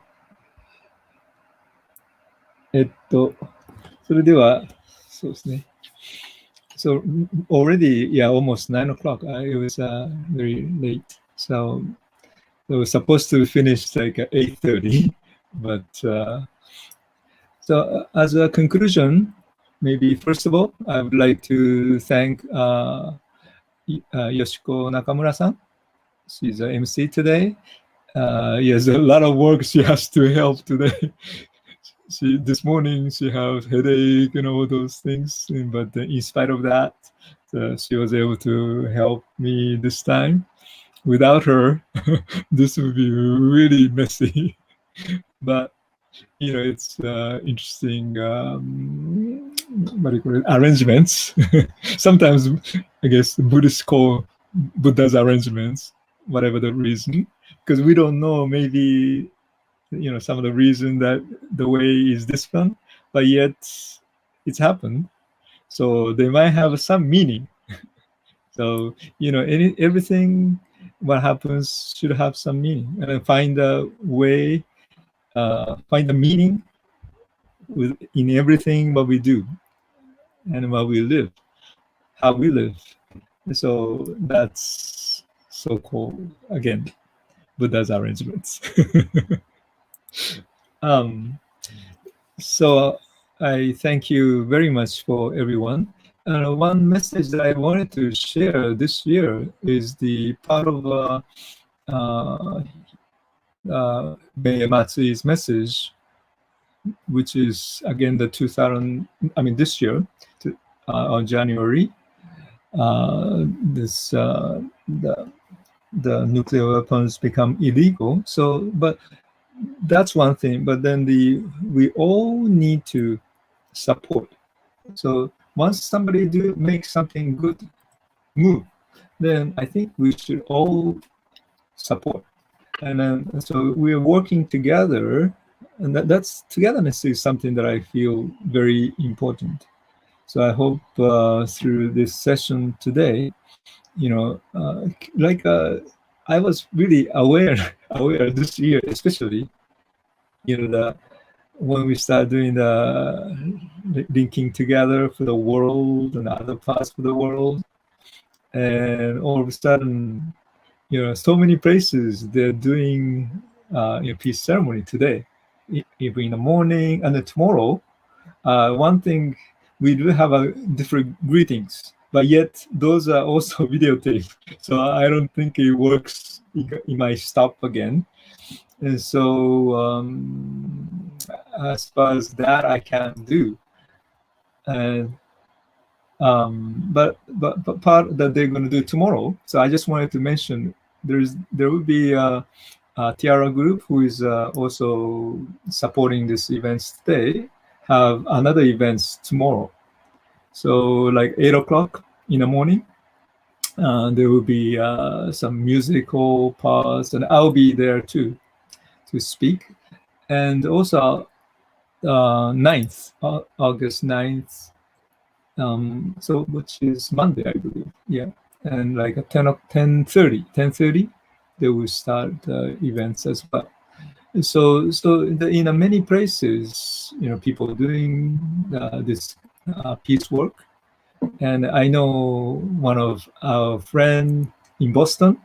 それでは、そうですね。So already, yeah, almost 9 o'clock. It was very late. So I was supposed to finish like at 8:30, but so as a conclusion, maybe first of all, I would like to thank Yoshiko Nakamura-san. She's an MC today. Yes, a lot of work she has to help today. This morning she had headache and all those things, but in spite of that, she was able to help me this time. Without her, this would be really messy. But you know, it's interesting. What do you call it? Arrangements. Sometimes, I guess, Buddhists call Buddha's arrangements, whatever the reason, because we don't know. Maybe, you know, some of the reason that the way is this one, but yet it's happened. So they might have some meaning. So, you know, everything what happens should have some meaning, and then find a way, find a meaning in everything what we do and what we live, how we live. So that's so-called, again, Buddha's arrangements. So I thank you very much for everyone. one message that I wanted to share this year is the part of Mayor Matsui's message, which is again the this year on January. The nuclear weapons become illegal. So, but that's one thing. But then we all need to support. So once somebody make something good move, then I think we should all support. And then so we're working together, and that's togetherness is something that I feel very important. So I hope through this session today, I was really aware this year, especially, when we start doing the linking together for the world and other parts of the world, and all of a sudden, so many places they're doing peace ceremony today, even in the morning and then tomorrow. One thing, we do have different greetings, but yet those are also videotaped. So I don't think it works. It might stop again. And so as far as that, I can't do. And but part that they're going to do tomorrow. So I just wanted to mention there will be a Tiara group who is also supporting this events today, have another events tomorrow. So like 8 o'clock in the morning, there will be some musical parts, and I'll be there too to speak. And also 9th, August 9th, so which is Monday, I believe. Yeah, and like at 10:30, they will start events as well. So in many places, people doing this peace work. And I know one of our friends in Boston,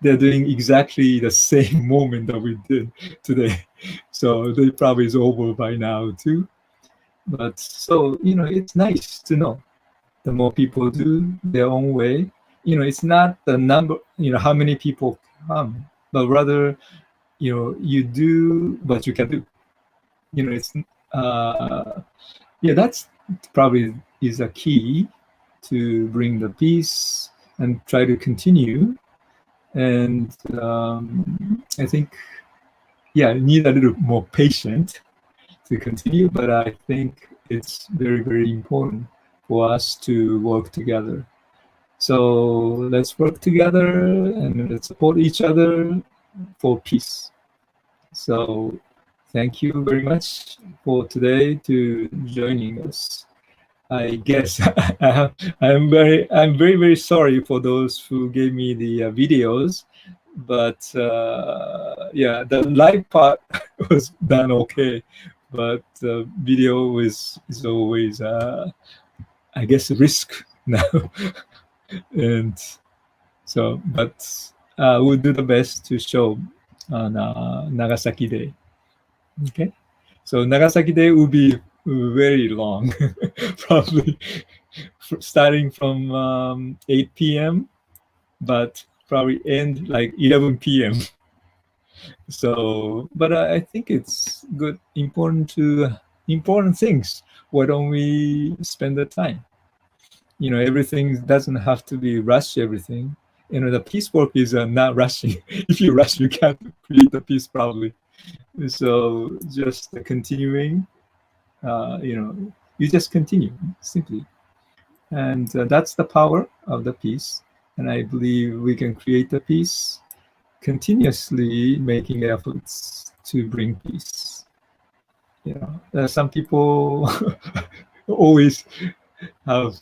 they're doing exactly the same moment that we did today. So they probably is over by now too. But so, it's nice to know the more people do their own way. It's not the number, how many people come, but rather, you do what you can do. It's that's probably is a key to bring the peace and try to continue. And I think, need a little more patience to continue, but I think it's very, very important for us to work together. So let's work together and let's support each other for peace. So thank you very much for today to joining us. I guess I'm very, very sorry for those who gave me the videos, but the live part was done okay, but video is always, I guess, a risk now. And so, but we'll do the best to show on Nagasaki Day. Okay, so Nagasaki Day will be very long, probably starting from 8 p.m., but probably end like 11 p.m. So, but I think it's good, important things. Why don't we spend the time? Everything doesn't have to be rush everything. The peace work is not rushing. If you rush, you can't create the peace probably. So just continuing, you just continue simply. And that's the power of the peace. And I believe we can create the peace continuously making efforts to bring peace. Some people always have,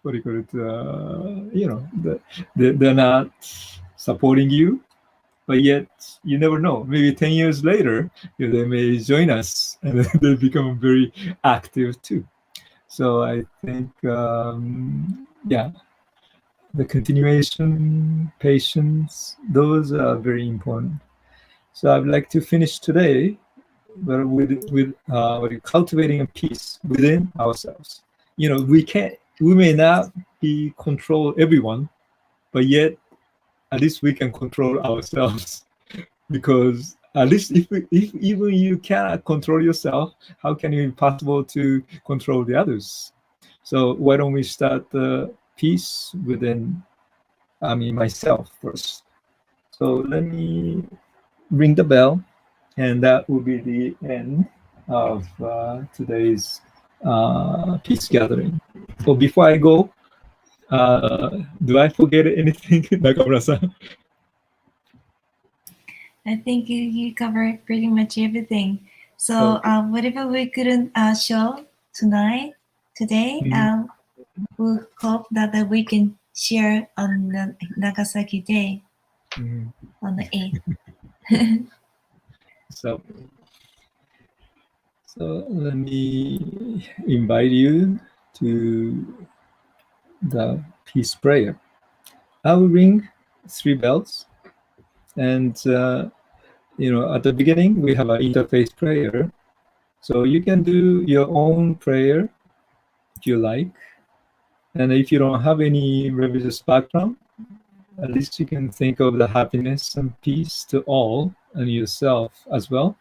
what do you call it, they're not supporting you, but yet you never know. Maybe 10 years later, they may join us and they become very active too. So I think, the continuation, patience, those are very important. So I'd like to finish today with cultivating a peace within ourselves. We can't we may not be control everyone, but yet at least we can control ourselves. Because at least if even you cannot control yourself, how can it be possible to control the others? So why don't we start the peace within, myself first. So let me ring the bell, and that will be the end of today's peace gathering. So before I go, do I forget anything, Nakamura-san? I think you covered pretty much everything. So whatever we couldn't show today, we hope that we can share on the Nagasaki Day on the 8th. So let me invite you to the peace prayer. I will ring 3 bells, and at the beginning we have an interfaith prayer, so you can do your own prayer if you like, and if you don't have any religious background, at least you can think of the happiness and peace to all and yourself as well.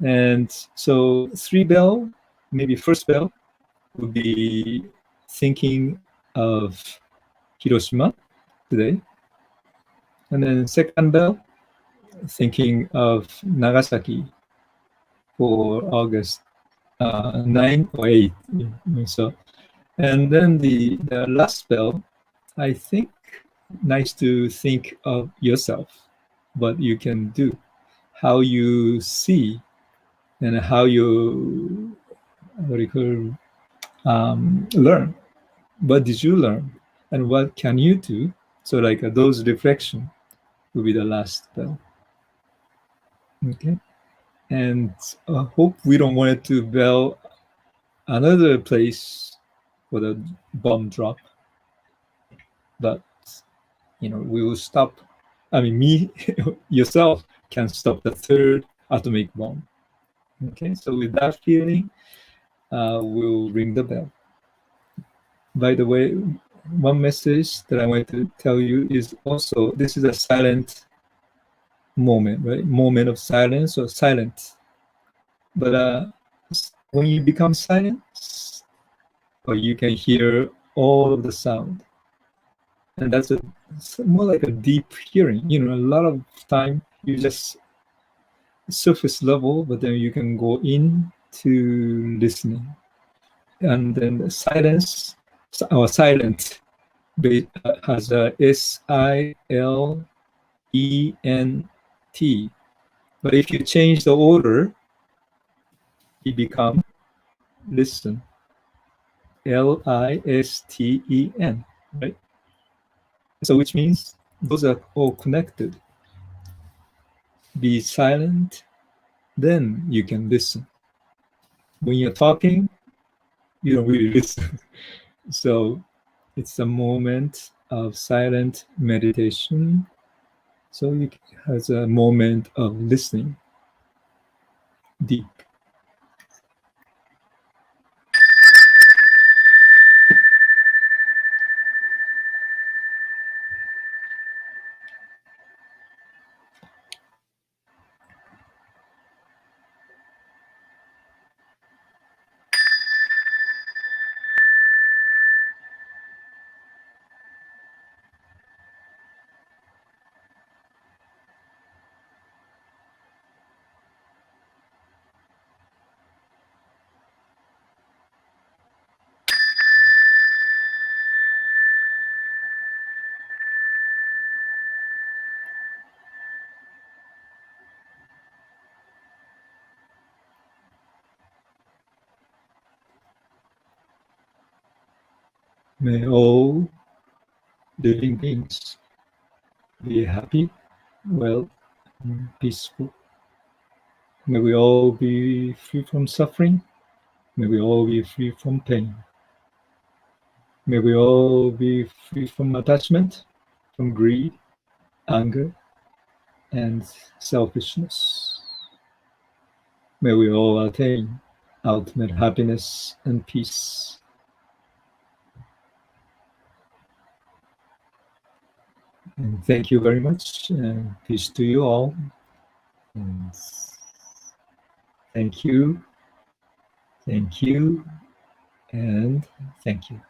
And so 3 bell, maybe first bell would be thinking of Hiroshima today, and then second bell, thinking of Nagasaki for August 9 or 8. So, and then the last bell, I think, nice to think of yourself, what you can do, how you see, and how you learn. What did you learn, and what can you do? So like those reflection will be the last bell. Okay, and I hope we don't want it to bell another place for the bomb drop, but we will stop. Me, yourself can stop the 3rd atomic bomb. Okay, so with that feeling, we'll ring the bell. By the way, one message that I want to tell you is also, this is a silent moment, right? Moment of silence or silent. But when you become silent, or you can hear all of the sound. And that's more like a deep hearing. A lot of time you just surface level, but then you can go into listening. And then the silence, or silent, has a SILENT. But if you change the order, it becomes listen. LISTEN, right? So which means those are all connected. Be silent, then you can listen. When you're talking, you don't really listen. So it's a moment of silent meditation. So it has a moment of listening deep. May all living beings be happy, well, and peaceful. May we all be free from suffering. May we all be free from pain. May we all be free from attachment, from greed, anger, and selfishness. May we all attain ultimate happiness and peace. And thank you very much. Peace to you all. And thank you, and thank you.